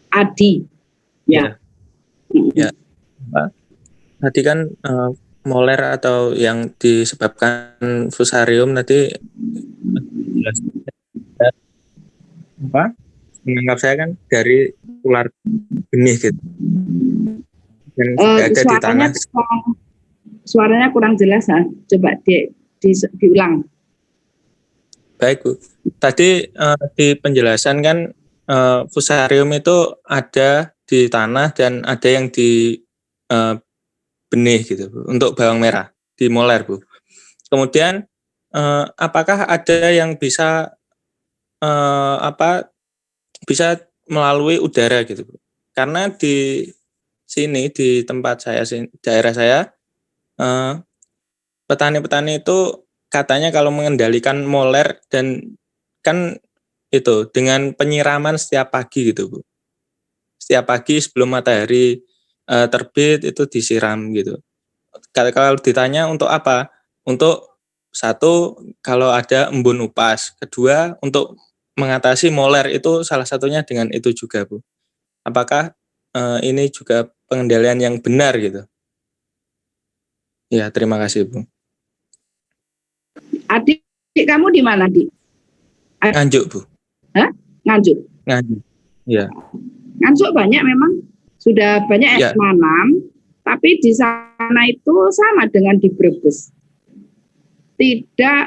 Adi. Ya. Ya. Tadi kan moler atau yang disebabkan fusarium tadi jelas. Apa? Menganggap saya kan dari ular benih gitu. Dan ada di tanah. Suaranya kurang jelas, ha? Coba diulang. Baik, Bu. Tadi di penjelasan kan fusarium itu ada di tanah dan ada yang di benih gitu, Bu, untuk bawang merah di moler, Bu. Kemudian apakah ada yang bisa bisa melalui udara gitu, Bu? Karena di sini di tempat saya, daerah saya, petani-petani itu katanya kalau mengendalikan moler dan kan itu dengan penyiraman setiap pagi gitu, Bu. Setiap pagi sebelum matahari terbit itu disiram gitu. Kalau ditanya untuk apa? Untuk satu, kalau ada embun upas. Kedua, untuk mengatasi moler, itu salah satunya dengan itu juga, Bu. Apakah ini juga pengendalian yang benar gitu? Ya, terima kasih, Bu. Adik, kamu di mana, Dik? Nganjuk, Bu. Hah? Nganjuk? Nganjuk, ya. Nganjuk banyak memang. Sudah banyak yang nanam, tapi di sana itu sama dengan di Brebes. Tidak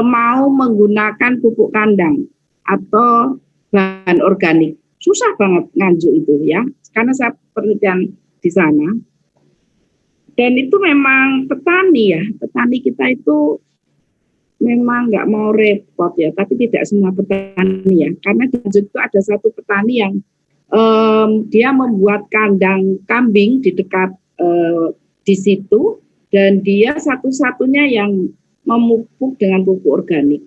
mau menggunakan pupuk kandang atau bahan organik. Susah banget Nganjuk itu ya, karena saya penelitian di sana. Dan itu memang petani ya, petani kita itu memang nggak mau repot ya, tapi tidak semua petani ya. Karena di Nganjuk itu ada satu petani yang dia membuat kandang kambing di dekat di situ, dan dia satu-satunya yang memupuk dengan pupuk organik.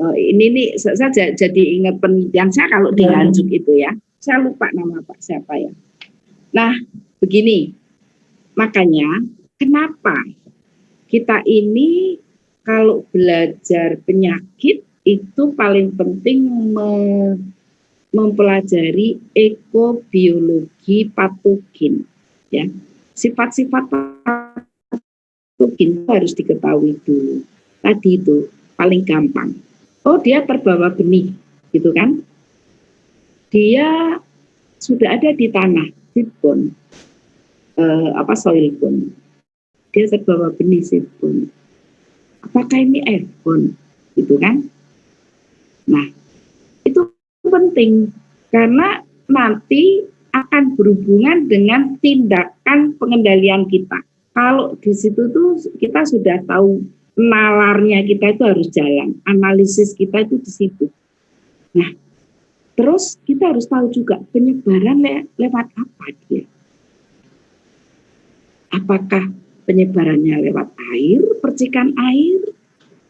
Ini nih saya jadi ingat penelitian saya kalau di Nganjuk itu ya. Saya lupa nama Pak siapa ya. Nah, begini. Makanya kenapa kita ini kalau belajar penyakit itu paling penting mempelajari ekobiologi patogen, ya. Sifat-sifat patogen harus diketahui dulu. Tadi itu paling gampang. Oh, dia terbawa benih, gitu kan? Dia sudah ada di tanah, seedborne, soil borne. Dia terbawa benih seedborne. Apakah ini airborne, gitu kan? Nah, itu penting karena nanti akan berhubungan dengan tindakan pengendalian kita. Kalau di situ tuh kita sudah tahu nalarnya kita itu harus jalan, analisis kita itu di situ. Nah, terus kita harus tahu juga penyebaran lewat apa dia. Apakah penyebarannya lewat air, percikan air,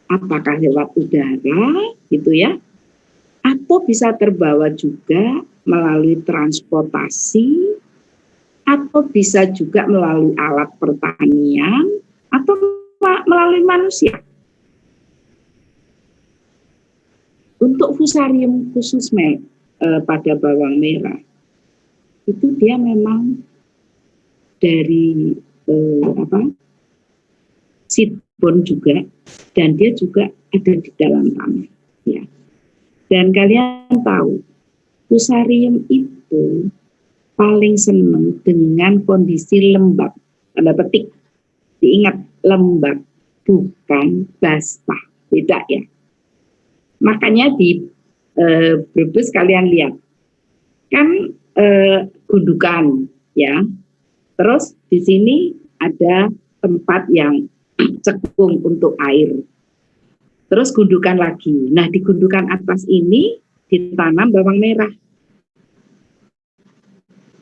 apakah lewat udara gitu ya, atau bisa terbawa juga melalui transportasi, atau bisa juga melalui alat pertanian, atau melalui manusia. Untuk fusarium khusus pada bawang merah, itu dia memang dari seedborne juga, dan dia juga ada di dalam tanah. Ya. Dan kalian tahu, fusarium itu paling senang dengan kondisi lembab. Tanda petik, diingat lembab, bukan basah, beda ya. Makanya di Brebes kalian lihat, kan gundukan ya. Terus di sini ada tempat yang cekung untuk air. Terus gundukan lagi. Nah, di gundukan atas ini ditanam bawang merah.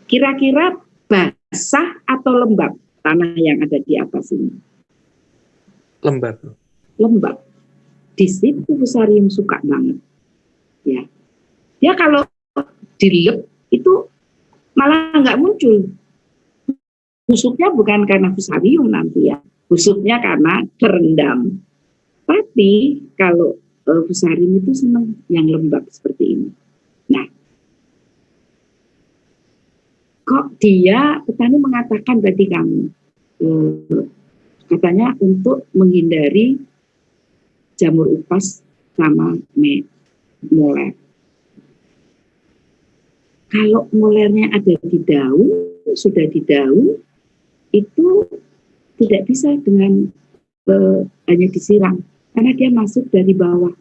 Kira-kira basah atau lembab tanah yang ada di atas ini? Lembab. Lembab. Di situ fusarium suka banget. Ya. Dia kalau dilep itu malah nggak muncul. Busuknya bukan karena fusarium nanti ya. Busuknya karena terendam. Tapi kalau fusarium itu senang yang lembab seperti ini. Nah, kok dia, petani mengatakan tadi kamu, katanya untuk menghindari jamur upas sama moler. Kalau molernya ada di daun, sudah di daun, itu tidak bisa dengan hanya disiram, karena dia masuk dari bawah,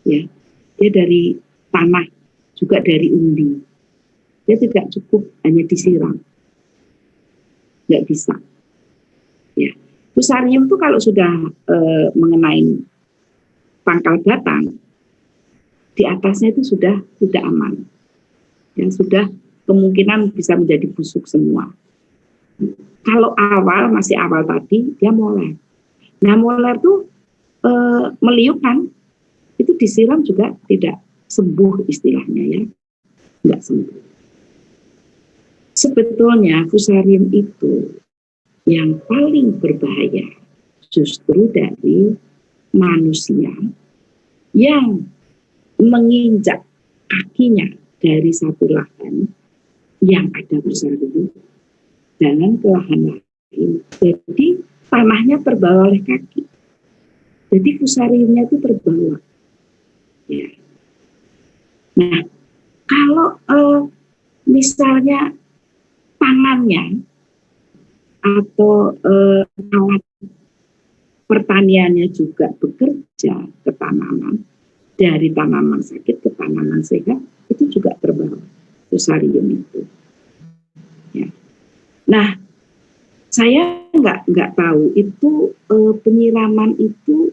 ya, dia dari tanah, juga dari umbi. Dia tidak cukup hanya disiram, nggak bisa. Ya, fusarium itu kalau sudah mengenai pangkal batang, di atasnya itu sudah tidak aman. Ya, sudah kemungkinan bisa menjadi busuk semua. Kalau awal, masih awal tadi, dia moler. Nah, moler itu meliukan, itu disiram juga tidak sembuh istilahnya ya, nggak sembuh. Sebetulnya fusarium itu yang paling berbahaya justru dari manusia yang menginjak kakinya dari satu lahan yang ada fusarium jalan ke lahan lain. Jadi tanahnya terbawa oleh kaki. Jadi fusariumnya itu terbawa. Ya. Nah, kalau misalnya tangannya atau alat pertaniannya juga bekerja ke tanaman, dari tanaman sakit ke tanaman sehat, itu juga terbawa fusarium itu. Ya. Nah, saya nggak tahu itu penyiraman itu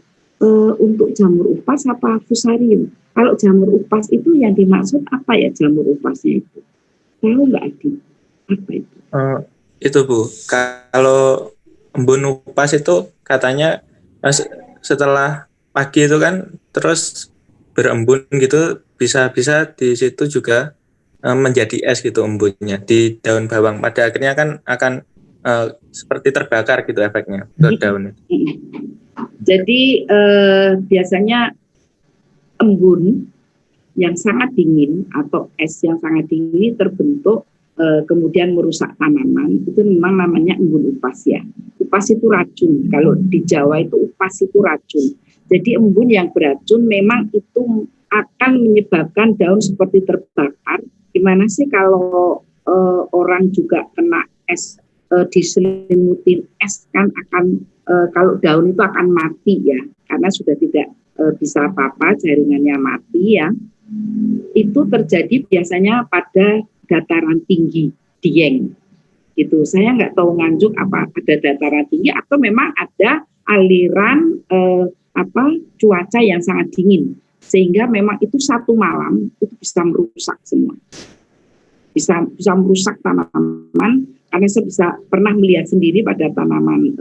untuk jamur upas apa fusarium. Kalau jamur upas itu yang dimaksud apa ya jamur upasnya itu? Tahu nggak Adi? Apa itu? Itu Bu, kalau embun upas itu katanya setelah pagi itu kan terus berembun gitu, bisa di situ juga menjadi es gitu embunnya di daun bawang. Pada akhirnya kan akan seperti terbakar gitu efeknya ke daun. Jadi biasanya embun yang sangat dingin atau es yang sangat dingin terbentuk kemudian merusak tanaman, itu memang namanya embun upas ya. Upas itu racun. Kalau di Jawa itu upas itu racun. Jadi embun yang beracun memang itu akan menyebabkan daun seperti terbakar. Gimana sih kalau orang juga kena es, diselimutin es kan akan kalau daun itu akan mati ya, karena sudah tidak bisa apa-apa, jaringannya mati ya. Itu terjadi biasanya pada dataran tinggi, Dieng. Gitu. Saya nggak tahu Nganjuk apa ada dataran tinggi atau memang ada aliran cuaca yang sangat dingin, sehingga memang itu satu malam itu bisa merusak semua. Bisa merusak tanaman, karena saya pernah melihat sendiri pada tanaman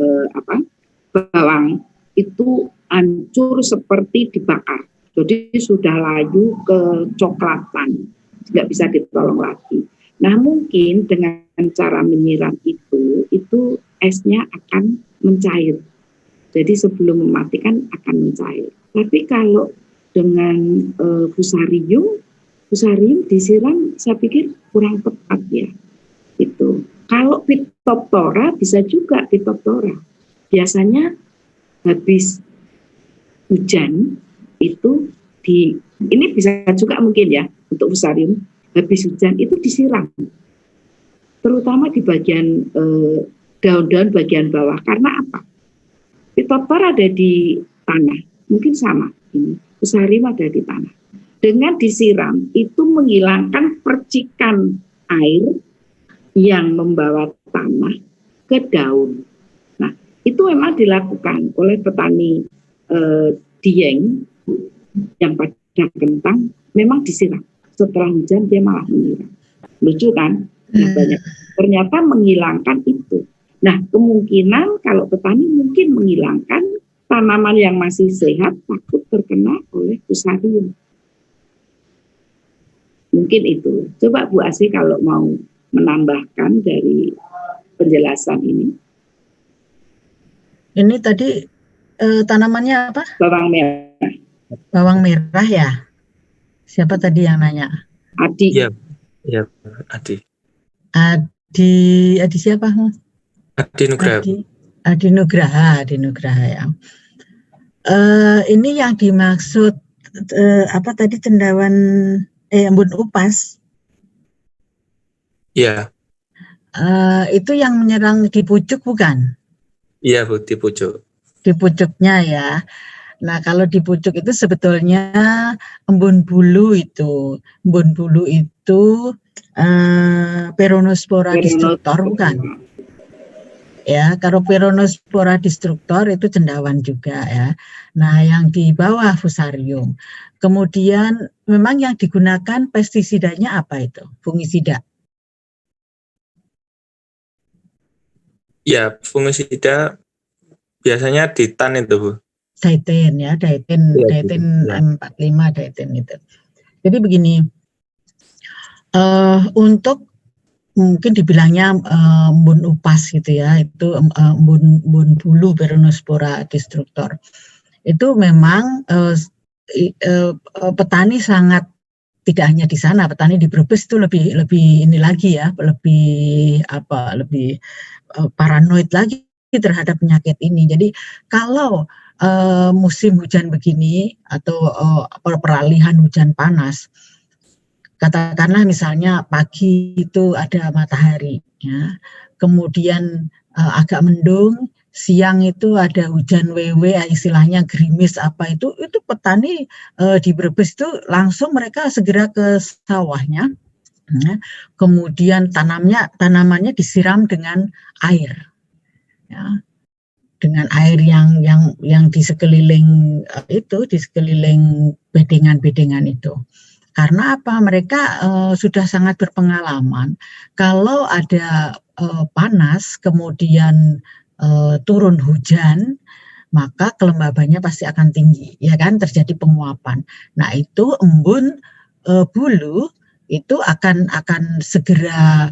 bawang itu hancur seperti dibakar. Jadi sudah layu kecoklatan, nggak bisa ditolong lagi. Nah mungkin dengan cara menyiram itu esnya akan mencair. Jadi sebelum mematikan akan mencair. Tapi kalau dengan fusarium disiram saya pikir kurang tepat ya. Itu. Kalau Phytophthora bisa juga Phytophthora. Biasanya habis hujan itu ini bisa juga mungkin ya untuk fusarium, habis hujan itu disiram. Terutama di bagian daun-daun bagian bawah. Karena apa? Phytophthora ada di tanah, mungkin sama ini. Fusarium ada di tanah. Dengan disiram itu menghilangkan percikan air yang membawa tanah ke daun. Nah, itu memang dilakukan oleh petani Dieng yang pada kentang, memang disiram. Setelah hujan dia malah menyiram. Lucu kan? Nah, banyak. Ternyata menghilangkan itu. Nah, kemungkinan kalau petani mungkin menghilangkan tanaman yang masih sehat takut terkena oleh fusarium. Mungkin itu. Coba Bu Asih kalau mau menambahkan dari penjelasan ini. Ini tadi tanamannya apa? Bawang merah. Bawang merah ya? Siapa tadi yang nanya? Adi. Iya, Adi. Adi siapa? Adi Nugraha. Adi Nugraha ya. Ini yang dimaksud apa tadi cendawan embun upas? Iya. Itu yang menyerang di pucuk bukan? Iya Bu, di pucuk. Di pucuknya ya. Nah kalau di pucuk itu sebetulnya embun bulu itu Peronospora destructor bukan? Ya, kalau Peronospora destructor itu cendawan juga ya. Nah, yang di bawah fusarium. Kemudian memang yang digunakan pestisidanya apa itu? Fungisida. Ya, fungisida biasanya ditan itu Bu. Daetin ya, daetin 45 daetin itu. Jadi begini, untuk mungkin dibilangnya embun upas gitu ya, itu embun bulu Peronospora destructor. Itu memang petani sangat, tidak hanya di sana, petani di Brebes itu lebih ini lagi ya, lebih paranoid lagi terhadap penyakit ini. Jadi kalau musim hujan begini atau peralihan hujan panas, katakanlah misalnya pagi itu ada matahari, ya, kemudian agak mendung, siang itu ada hujan wewe, istilahnya gerimis apa itu petani di Brebes itu langsung mereka segera ke sawahnya, ya, kemudian tanamannya disiram dengan air, ya, dengan air yang di sekeliling di sekeliling bedengan-bedengan itu. Karena apa? Mereka sudah sangat berpengalaman. Kalau ada panas, kemudian turun hujan, maka kelembabannya pasti akan tinggi, ya kan? Terjadi penguapan. Nah, itu embun bulu itu akan segera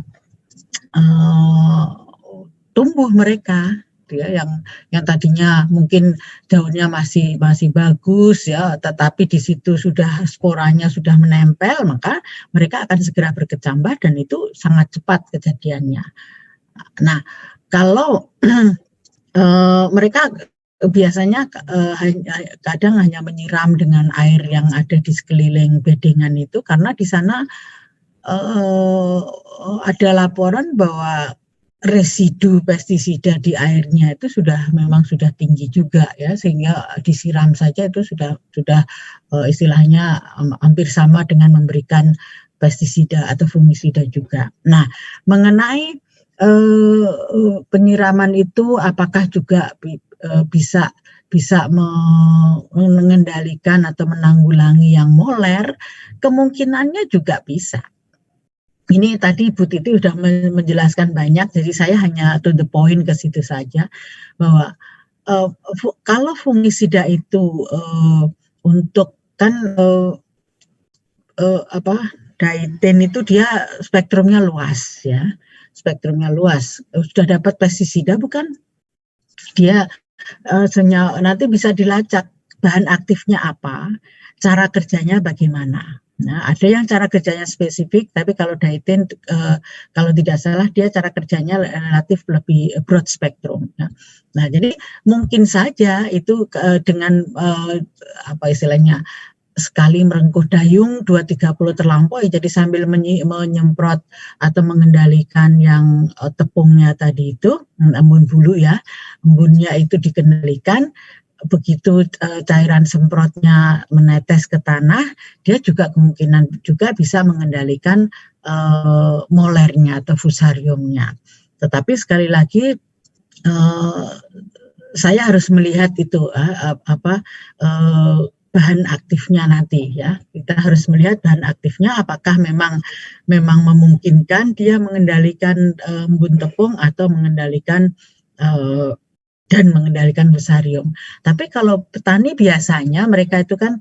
tumbuh mereka. Ya, yang tadinya mungkin daunnya masih bagus ya, tetapi di situ sudah sporanya sudah menempel, maka mereka akan segera berkecambah dan itu sangat cepat kejadiannya. Nah, kalau mereka biasanya kadang hanya menyiram dengan air yang ada di sekeliling bedengan itu, karena di sana ada laporan bahwa residu pestisida di airnya itu memang sudah tinggi juga ya, sehingga disiram saja itu sudah istilahnya hampir sama dengan memberikan pestisida atau fungisida juga. Nah, mengenai penyiraman itu apakah juga bisa mengendalikan atau menanggulangi yang moler? Kemungkinannya juga bisa. Ini tadi Bu Titi sudah menjelaskan banyak, jadi saya hanya to the point ke situ saja, bahwa kalau fungisida itu untuk kan Daiten itu dia spektrumnya luas ya, spektrumnya luas. Sudah dapat pestisida bukan? Dia nanti bisa dilacak bahan aktifnya apa, cara kerjanya bagaimana. Nah, ada yang cara kerjanya spesifik, tapi kalau Daiten kalau tidak salah dia cara kerjanya relatif lebih broad spektrum. Nah, jadi mungkin saja itu dengan apa istilahnya, sekali merengkuh dayung 2-30 terlampaui, jadi sambil menyemprot atau mengendalikan yang tepungnya tadi itu, embun bulu ya, embunnya itu dikendalikan, begitu cairan semprotnya menetes ke tanah, dia juga kemungkinan juga bisa mengendalikan molernya atau fusariumnya. Tetapi sekali lagi saya harus melihat itu bahan aktifnya nanti ya. Kita harus melihat bahan aktifnya apakah memang memungkinkan dia mengendalikan embun tepung atau mengendalikan dan mengendalikan fusarium. Tapi kalau petani biasanya mereka itu kan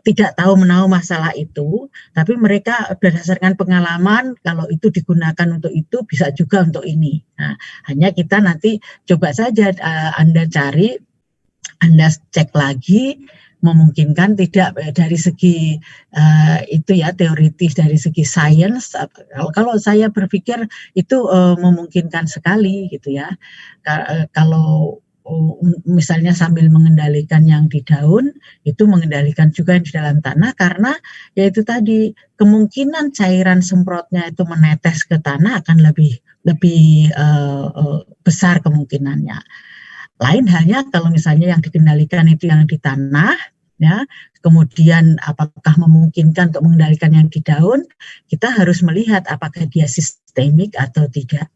tidak tahu menahu masalah itu, tapi mereka berdasarkan pengalaman kalau itu digunakan untuk itu bisa juga untuk ini. Nah, hanya kita nanti coba saja Anda cari, Anda cek lagi, memungkinkan tidak dari segi itu ya teoritis, dari segi sains. Kalau saya berpikir itu memungkinkan sekali gitu ya. Kalau misalnya sambil mengendalikan yang di daun, itu mengendalikan juga yang di dalam tanah, karena yaitu tadi kemungkinan cairan semprotnya itu menetes ke tanah akan lebih besar kemungkinannya. Lain halnya kalau misalnya yang dikendalikan itu yang di tanah, ya, kemudian apakah memungkinkan untuk mengendalikan yang di daun, kita harus melihat apakah dia sistemik atau tidak.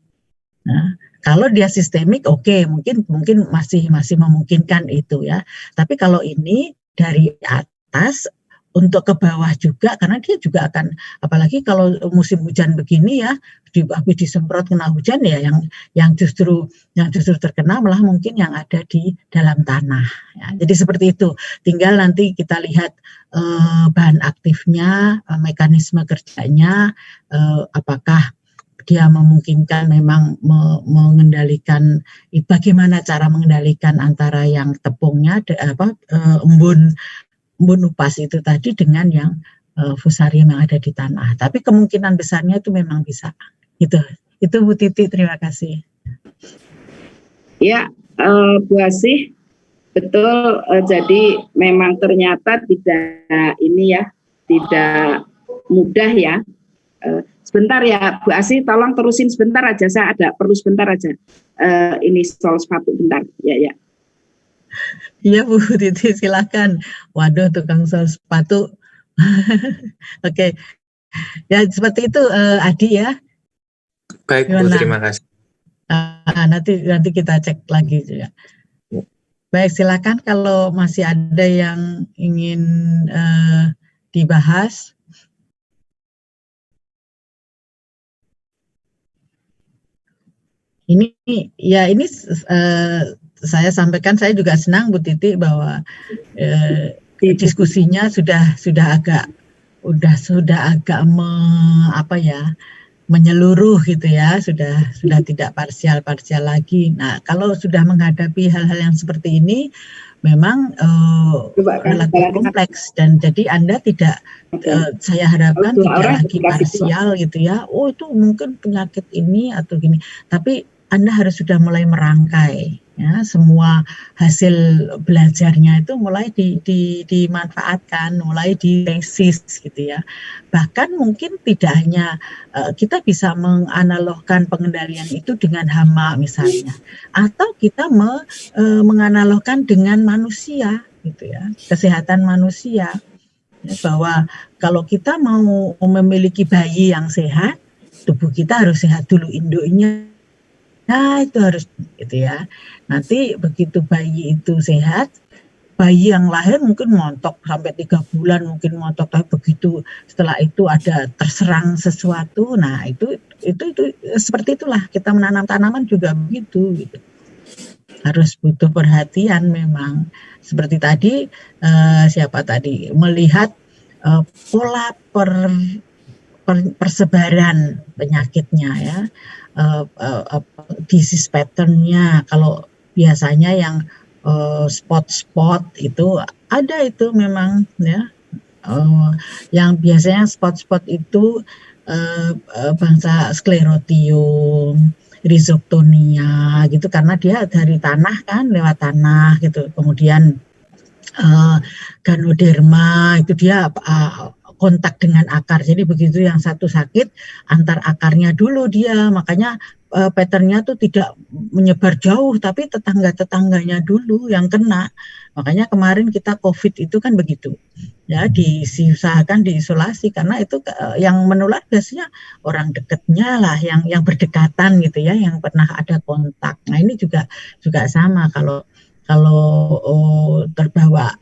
Nah, kalau dia sistemik, oke, mungkin masih memungkinkan itu ya. Tapi kalau ini dari atas untuk ke bawah juga, karena dia juga akan, apalagi kalau musim hujan begini ya, habis disemprot kena hujan ya, yang justru terkena malah mungkin yang ada di dalam tanah. Ya. Jadi seperti itu. Tinggal nanti kita lihat bahan aktifnya, mekanisme kerjanya, apakah dia memungkinkan memang mengendalikan, bagaimana cara mengendalikan antara yang tepungnya, embun upas itu tadi dengan yang fusarium yang ada di tanah. Tapi kemungkinan besarnya itu memang bisa. Itu Bu Titi, terima kasih. Ya, Bu Asih, betul. Jadi memang ternyata tidak mudah ya. Sebentar ya Bu Asih, tolong terusin sebentar aja, saya ada perlu sebentar aja. Ini sol sepatu bentar, ya. Iya Bu Titi, silakan. Waduh, tukang sol sepatu. Oke. Ya seperti itu Adi ya. Baik Bu, terima kasih. Nanti kita cek lagi juga. Baik, silakan kalau masih ada yang ingin dibahas. Ini saya sampaikan, saya juga senang Bu Titi bahwa diskusinya sudah agak menyeluruh gitu ya, sudah tidak parsial lagi. Nah, kalau sudah menghadapi hal-hal yang seperti ini memang relatif kompleks, dan jadi Anda tidak saya harapkan tidak lagi parsial gitu ya. Oh, itu mungkin penyakit ini atau gini. Tapi Anda harus sudah mulai merangkai ya, semua hasil belajarnya itu mulai dimanfaatkan, mulai diresis gitu ya. Bahkan mungkin tidak hanya kita bisa menganalogkan pengendalian itu dengan hama misalnya, atau kita menganalogkan dengan manusia gitu ya, kesehatan manusia. Ya, bahwa kalau kita mau memiliki bayi yang sehat, tubuh kita harus sehat dulu, induknya. Nah, itu harus gitu ya. Nanti begitu bayi itu sehat, bayi yang lahir mungkin montok sampai 3 bulan mungkin montok, tapi begitu setelah itu ada terserang sesuatu, nah itu seperti itulah kita menanam tanaman juga begitu gitu. harus butuh perhatian memang. Seperti tadi siapa tadi melihat pola persebaran penyakitnya ya, disease pattern-nya. Kalau biasanya yang spot-spot itu ada itu memang ya. Yang biasanya spot-spot itu bangsa Sclerotium, Rhizoctonia gitu, karena dia dari tanah kan, lewat tanah gitu. Kemudian Ganoderma itu dia kontak dengan akar. Jadi begitu yang satu sakit, antar akarnya dulu dia, makanya patternnya tuh tidak menyebar jauh, tapi tetangga-tetangganya dulu yang kena. Makanya kemarin kita COVID itu kan begitu, ya diusahakan diisolasi karena itu yang menular biasanya orang dekatnya lah, yang berdekatan gitu ya, yang pernah ada kontak. Nah ini juga sama kalau terbawa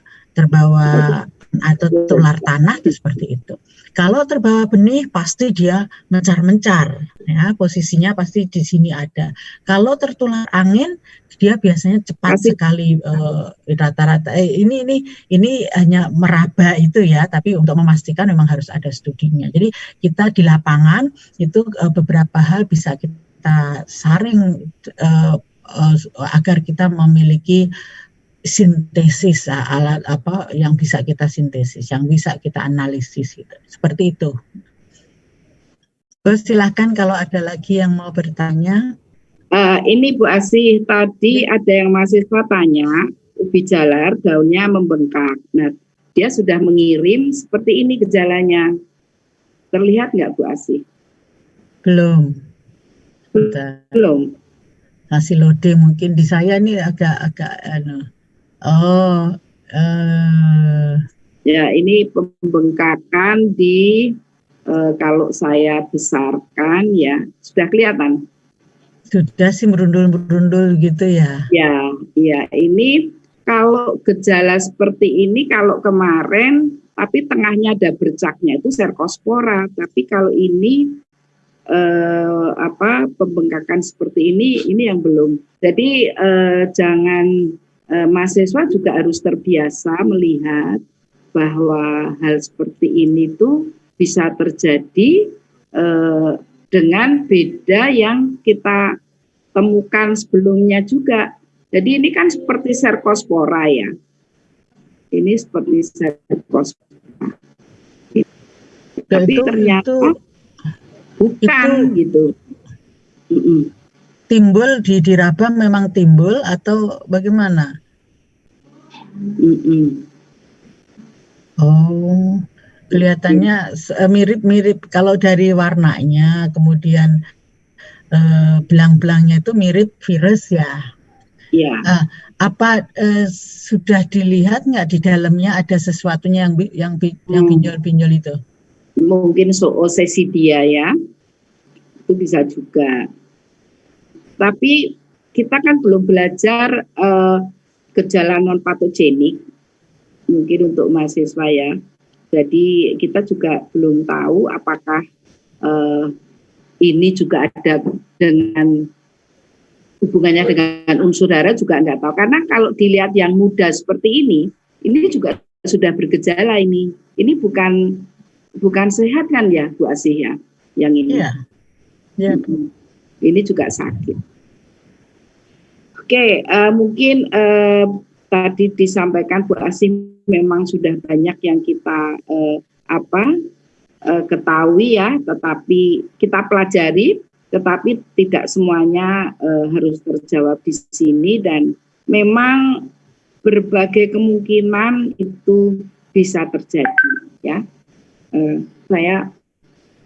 atau tular tanah itu seperti itu. Kalau terbawa benih pasti dia mencar-mencar, ya posisinya pasti di sini ada. Kalau tertular angin dia biasanya cepat sekali, rata-rata. Ini hanya meraba itu ya, tapi untuk memastikan memang harus ada studinya. Jadi kita di lapangan itu beberapa hal bisa kita saring agar kita memiliki sintesis alat apa yang bisa kita sintesis, yang bisa kita analisis gitu. Seperti itu. Terus silahkan kalau ada lagi yang mau bertanya. Ini Bu Asih, tadi ada yang mahasiswa tanya, ubi jalar daunnya membengkak. Nah, dia sudah mengirim seperti ini gejalanya. Terlihat nggak Bu Asih? Belum. Belum. Hasil loading mungkin di saya ini agak ya ini pembengkakan di kalau saya besarkan ya sudah kelihatan. Sudah sih merundul gitu ya. Ya ini kalau gejala seperti ini kalau kemarin tapi tengahnya ada bercaknya itu Cercospora, tapi kalau ini pembengkakan seperti ini yang belum. Jadi jangan mahasiswa juga harus terbiasa melihat bahwa hal seperti ini tuh bisa terjadi dengan beda yang kita temukan sebelumnya juga. Jadi ini kan seperti Cercospora ya. Ini seperti Cercospora. Tapi ternyata bukan gitu. Timbul di diraba memang timbul atau bagaimana? Oh, kelihatannya mirip-mirip kalau dari warnanya, kemudian belang-belangnya itu mirip virus ya. Iya. Apa sudah dilihat nggak di dalamnya ada sesuatunya yang pinjol-pinjol itu? Mungkin Zoosesidia ya, itu bisa juga. Tapi kita kan belum belajar gejala non patogenik, mungkin untuk mahasiswa ya. Jadi kita juga belum tahu apakah ini juga ada dengan hubungannya dengan unsur hara juga nggak tahu. Karena kalau dilihat yang muda seperti ini juga sudah bergejala ini. Ini bukan sehat kan ya Bu Asih ya, yang ini. Ya. Ini juga sakit. Oke, mungkin tadi disampaikan Bu Asih memang sudah banyak yang kita ketahui ya, tetapi kita pelajari, tetapi tidak semuanya harus terjawab di sini dan memang berbagai kemungkinan itu bisa terjadi ya. Saya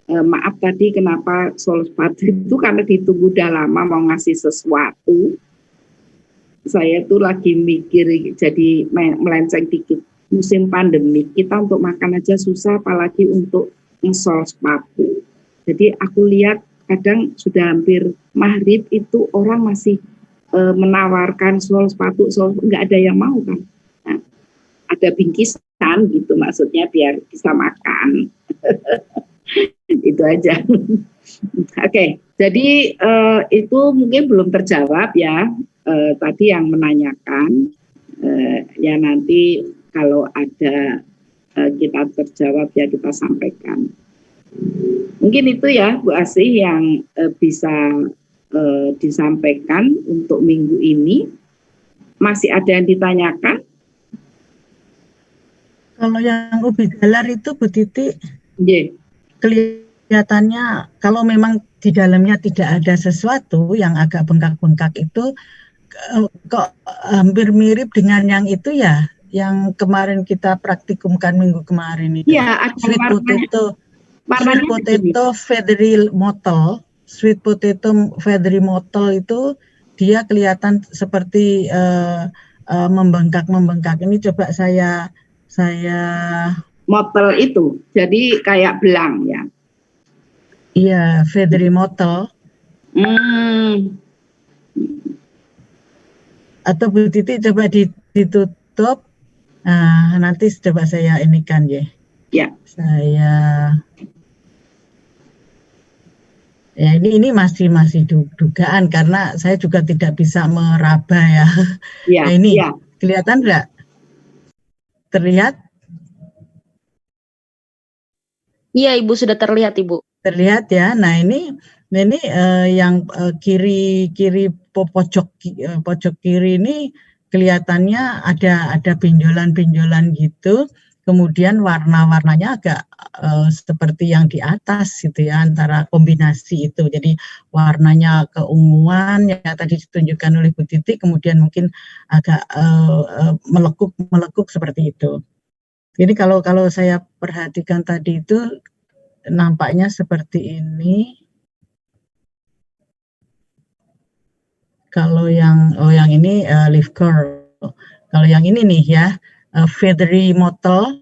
maaf tadi kenapa sol sepatu itu karena ditunggu udah lama mau ngasih sesuatu. Saya tuh lagi mikir jadi melenceng dikit. Musim pandemi kita untuk makan aja susah, apalagi untuk ngesol sepatu. Jadi aku lihat kadang sudah hampir maghrib itu orang masih menawarkan sol sepatu, nggak ada yang mau kan. Nah, ada bingkisan gitu maksudnya biar bisa makan. Itu aja. Oke, jadi itu mungkin belum terjawab ya. tadi yang menanyakan, ya nanti kalau ada kita terjawab ya kita sampaikan. Mungkin itu ya Bu Asih yang bisa disampaikan untuk minggu ini. Masih ada yang ditanyakan? Kalau yang ubi jalar itu Bu Titi, kelihatannya kalau memang di dalamnya tidak ada sesuatu yang agak bengkak-bengkak itu kok hampir mirip dengan yang itu ya, yang kemarin kita praktikumkan minggu kemarin itu. Iya, ada sweet potato feathery mottle. Sweet potato feathery mottle itu dia kelihatan seperti membengkak. Ini coba saya mottle itu, jadi kayak belang ya. Iya, feathery mottle. Atau Bu Titi coba ditutup. Nah, nanti coba saya inikan ya. Ya. Ya ini masih dugaan karena saya juga tidak bisa meraba ya. Ya, nah, ini ya. Kelihatan nggak? Terlihat? Iya Ibu, sudah terlihat Ibu. Terlihat ya. Nah ini yang kiri pojok kiri ini kelihatannya ada pinjolan-pinjolan gitu. Kemudian warna-warnanya agak seperti yang di atas gitu ya, antara kombinasi itu. Jadi warnanya keunguan ya tadi ditunjukkan oleh Bu Titi, kemudian mungkin agak melekuk seperti itu. Jadi kalau saya perhatikan tadi itu nampaknya seperti ini. Kalau yang ini leaf curl. Kalau yang ini nih ya feathery mottle,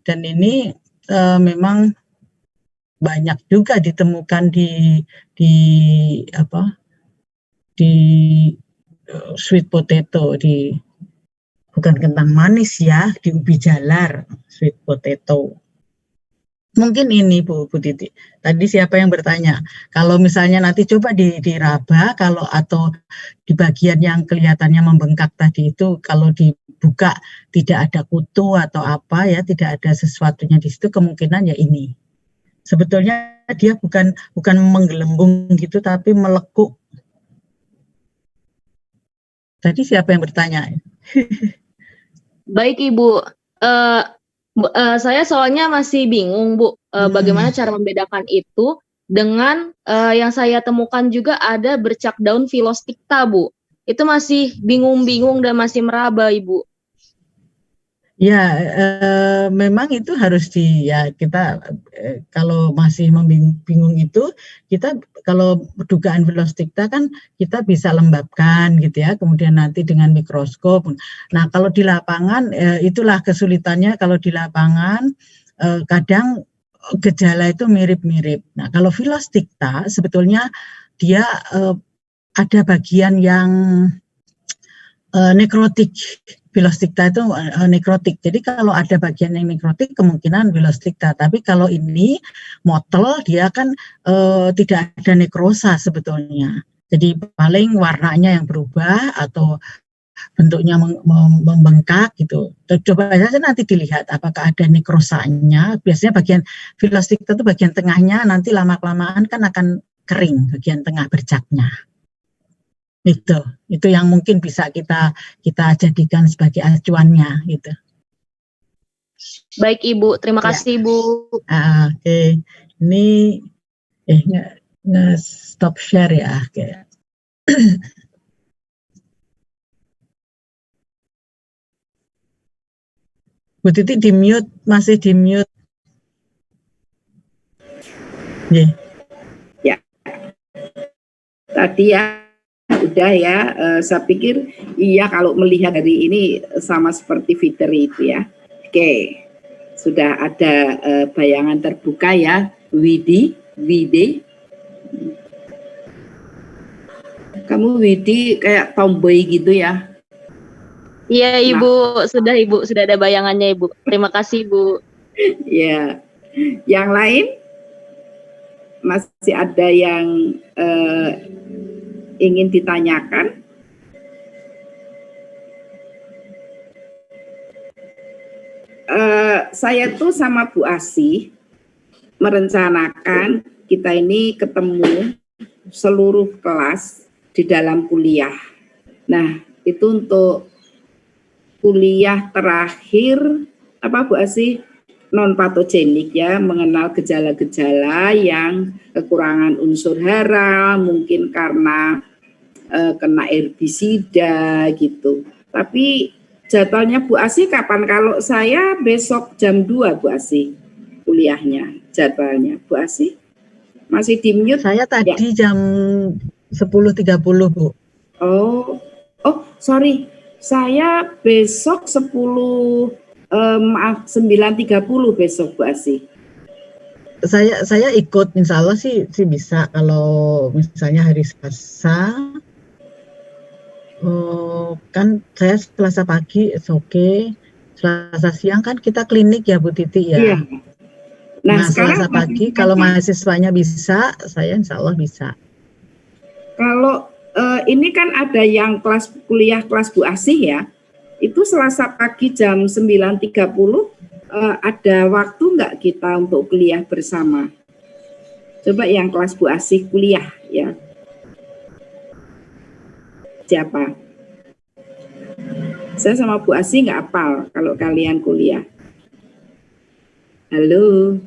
dan ini memang banyak juga ditemukan di sweet potato, bukan kentang manis ya, di ubi jalar sweet potato. Mungkin ini Bu Titi. Tadi siapa yang bertanya? Kalau misalnya nanti coba diraba, atau di bagian yang kelihatannya membengkak tadi itu, kalau dibuka tidak ada kutu atau apa ya, tidak ada sesuatunya di situ, kemungkinan ya ini. Sebetulnya dia bukan menggelembung gitu, tapi melekuk. Tadi siapa yang bertanya? Baik Ibu. Saya soalnya masih bingung Bu, bagaimana cara membedakan itu dengan yang saya temukan juga ada bercak daun Philosticta Bu. Itu masih bingung-bingung dan masih meraba Ibu. Ya, memang itu harus kita kalau masih bingung itu, kita kalau dugaan Philosticta kan kita bisa lembabkan gitu ya, kemudian nanti dengan mikroskop. Nah, kalau di lapangan itulah kesulitannya, kalau di lapangan kadang gejala itu mirip-mirip. Nah, kalau Philosticta sebetulnya dia ada bagian yang nekrotik. Philosticta itu nekrotik. Jadi kalau ada bagian yang nekrotik kemungkinan Philosticta. Tapi kalau ini mottle dia kan tidak ada nekrosa sebetulnya. Jadi paling warnanya yang berubah atau bentuknya membengkak gitu. Coba saja nanti dilihat apakah ada nekrosanya. Biasanya bagian Philosticta itu bagian tengahnya nanti lama-kelamaan kan akan kering bagian tengah bercaknya. Itu yang mungkin bisa kita jadikan sebagai acuannya gitu. Baik Ibu, terima kasih Ibu. Oke. Ini nge-stop share ya. Oke. Bu Titi di mute, masih di mute. Ya. Tadi ya udah ya, saya pikir iya kalau melihat dari ini sama seperti Fitri itu ya. Oke, sudah ada bayangan terbuka ya, Widi. Kamu Widi kayak tomboy gitu ya? Iya Ibu, sudah ada bayangannya Ibu. Terima kasih Ibu. Ya, yang lain masih ada yang ingin ditanyakan? saya tuh sama Bu Asih merencanakan kita ini ketemu seluruh kelas di dalam kuliah. Nah, itu untuk kuliah terakhir apa Bu Asih, non patogenik ya, mengenal gejala-gejala yang kekurangan unsur hara, mungkin karena kena herbisida gitu. Tapi jadwalnya Bu Asih kapan? Kalau saya besok jam 2 Bu Asih kuliahnya, jadwalnya Bu Asih masih di mute. Saya tadi ya? Jam 10.30 Bu. Oh sorry, saya besok 9.30 besok Bu Asih. Saya ikut, insya Allah sih bisa. Kalau misalnya hari Selasa, kan saya Selasa pagi, oke. Selasa siang kan kita klinik ya Bu Titi ya. Iya. Nah Selasa pagi kalau mahasiswanya bisa, saya insya Allah bisa. Kalau ini kan ada yang kuliah kelas Bu Asih ya, itu Selasa pagi jam 9.30, ada waktu nggak kita untuk kuliah bersama? Coba yang kelas Bu Asih kuliah ya. Siapa? Saya sama Bu Asih nggak hafal kalau kalian kuliah. Halo.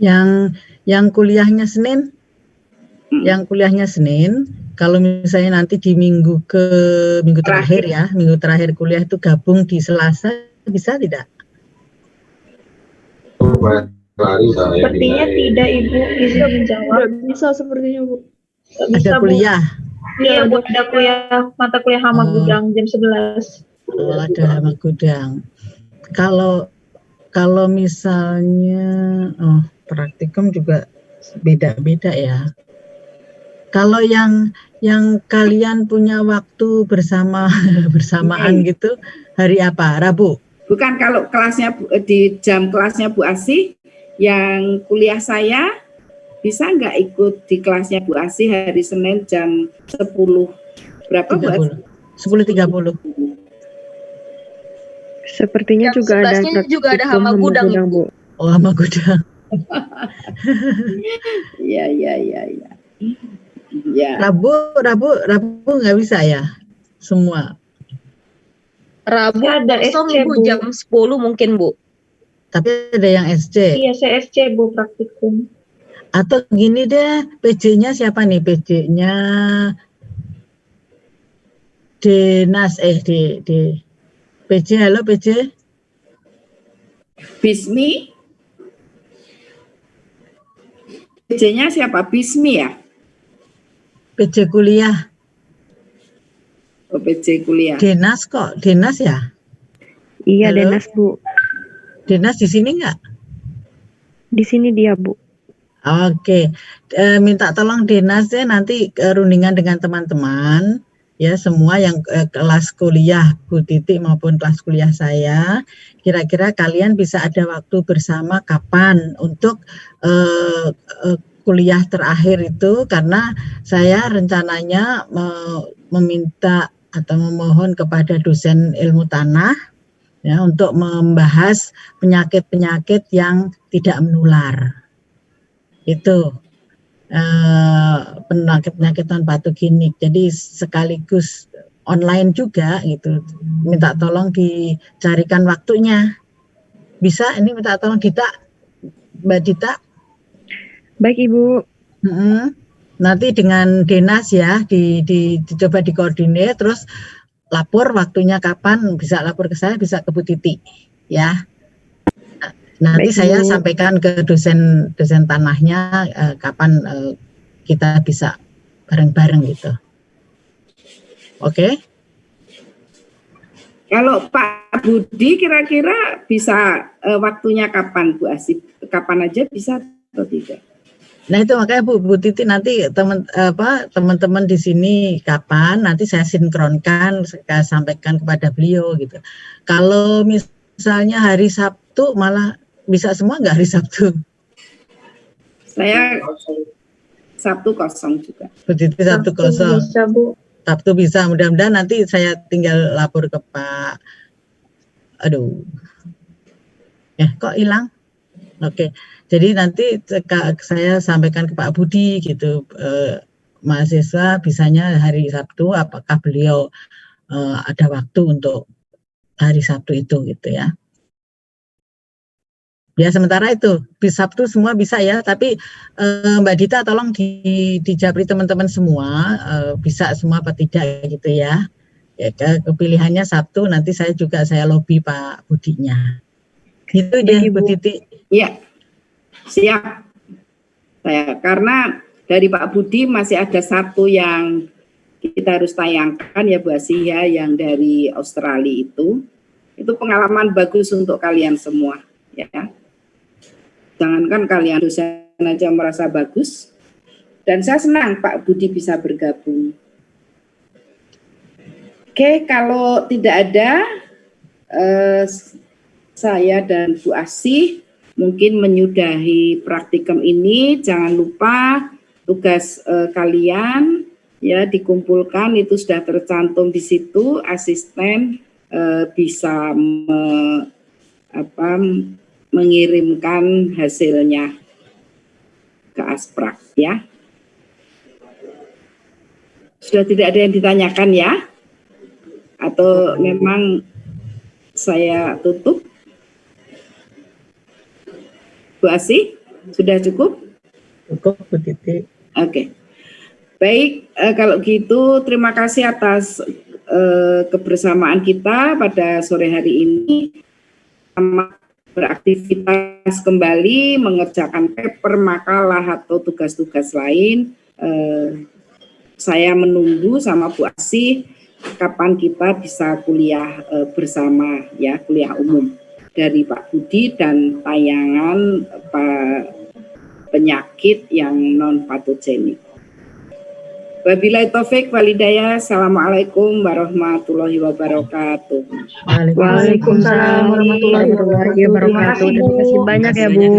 Yang kuliahnya Senin? Yang kuliahnya Senin, kalau misalnya nanti di minggu terakhir ya, minggu terakhir kuliah itu gabung di Selasa, bisa tidak? Sepertinya tidak Ibu, bisa menjawab. Tidak bisa sepertinya Bu. Ada kuliah? Iya Bu, ada kuliah, mata kuliah hama gudang jam 11. Oh, ada hama gudang. Kalau misalnya praktikum juga beda-beda ya. Kalau yang kalian punya waktu bersamaan gitu, hari apa? Rabu? Bukan, kalau kelasnya di jam kelasnya Bu Asih, yang kuliah saya bisa nggak ikut di kelasnya Bu Asih hari Senin jam 10 berapa Bu Asih? 10.30. Sepertinya jam juga ada hama gudang Bu. Oh, hama gudang. Iya. Ya. Rabu nggak bisa ya? Semua. Rabu ada kosong SC, Bu, Bu. jam 10 mungkin Bu. Tapi ada yang SC. Iya, saya SC Bu, praktikum. Atau gini deh, PJ-nya siapa nih? PJ-nya Denas PJ, halo PJ. Bismi. PJ-nya siapa? Bismi ya? PJ kuliah. Oh, PJ kuliah. Denas kok, Denas ya? Iya, halo? Denas Bu. Denas di sini nggak? Di sini dia Bu. Oke, minta tolong Denas ya nanti rundingan dengan teman-teman ya, semua yang kelas kuliah Bu Titi maupun kelas kuliah saya, kira-kira kalian bisa ada waktu bersama kapan untuk kuliah terakhir itu, karena saya rencananya meminta atau memohon kepada dosen ilmu tanah ya untuk membahas penyakit-penyakit yang tidak menular. Itu penyakit non patogenik, jadi sekaligus online juga gitu. Minta tolong dicarikan waktunya. Bisa ini minta tolong kita, Mbak Dita. Baik Ibu. Nanti dengan Denas ya dicoba dikoordinir, terus lapor waktunya kapan, bisa lapor ke saya, bisa ke Bu Titi ya. Nanti baik, saya sampaikan ke dosen tanahnya kapan kita bisa bareng-bareng gitu. Oke? Kalau Pak Budi kira-kira bisa waktunya kapan Bu Asih? Kapan aja bisa atau tidak? Nah itu makanya Bu Titi nanti teman-teman di sini kapan, nanti saya sinkronkan, saya sampaikan kepada beliau gitu. Kalau misalnya hari Sabtu malah bisa semua nggak hari Sabtu? Saya Sabtu kosong juga. Bu Titi Sabtu kosong. Bisa, Bu. Sabtu bisa, mudah-mudahan nanti saya tinggal lapor ke Pak Kok hilang? Oke, jadi nanti saya sampaikan ke Pak Budi gitu, mahasiswa bisanya hari Sabtu, apakah beliau ada waktu untuk hari Sabtu itu gitu ya. Ya sementara itu di Sabtu semua bisa ya, tapi Mbak Dita tolong dijabri teman-teman semua bisa semua apa tidak gitu ya. Ya kepilihannya Sabtu, nanti saya lobby Pak Budinya. Gitu deh Bu Titi. Iya, siap. Karena dari Pak Budi masih ada satu yang kita harus tayangkan ya Bu Asia, yang dari Australia itu pengalaman bagus untuk kalian semua ya. Jangankan kalian dosen aja merasa bagus, dan saya senang Pak Budi bisa bergabung. Oke, kalau tidak ada, saya dan Bu Asih mungkin menyudahi praktikum ini. Jangan lupa tugas kalian ya dikumpulkan, itu sudah tercantum di situ. Asisten bisa mengirimkan hasilnya ke Asprak ya. Sudah tidak ada yang ditanyakan ya? Atau memang saya tutup? Bu Asih, sudah cukup? Cukup Bu Titi. Oke. Baik, kalau gitu terima kasih atas kebersamaan kita pada sore hari ini. Beraktivitas kembali, mengerjakan paper, makalah, atau tugas-tugas lain. Saya menunggu sama Bu Asih kapan kita bisa kuliah bersama ya, kuliah umum dari Pak Budi dan tayangan penyakit yang non patogenik. Wabillahi taufik walhidayah. Assalamualaikum warahmatullahi wabarakatuh. Waalaikumsalam warahmatullahi wabarakatuh. Terima kasih banyak ya Bu.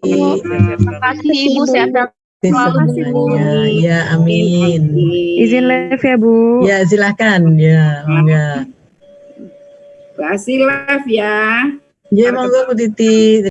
Terima kasih Ibu, sehat selalu Bu. Ya, amin. Izin live ya Bu. Ya, silakan. Ya, monggo. Bu Asih live ya. Ya, monggo Bu Titi.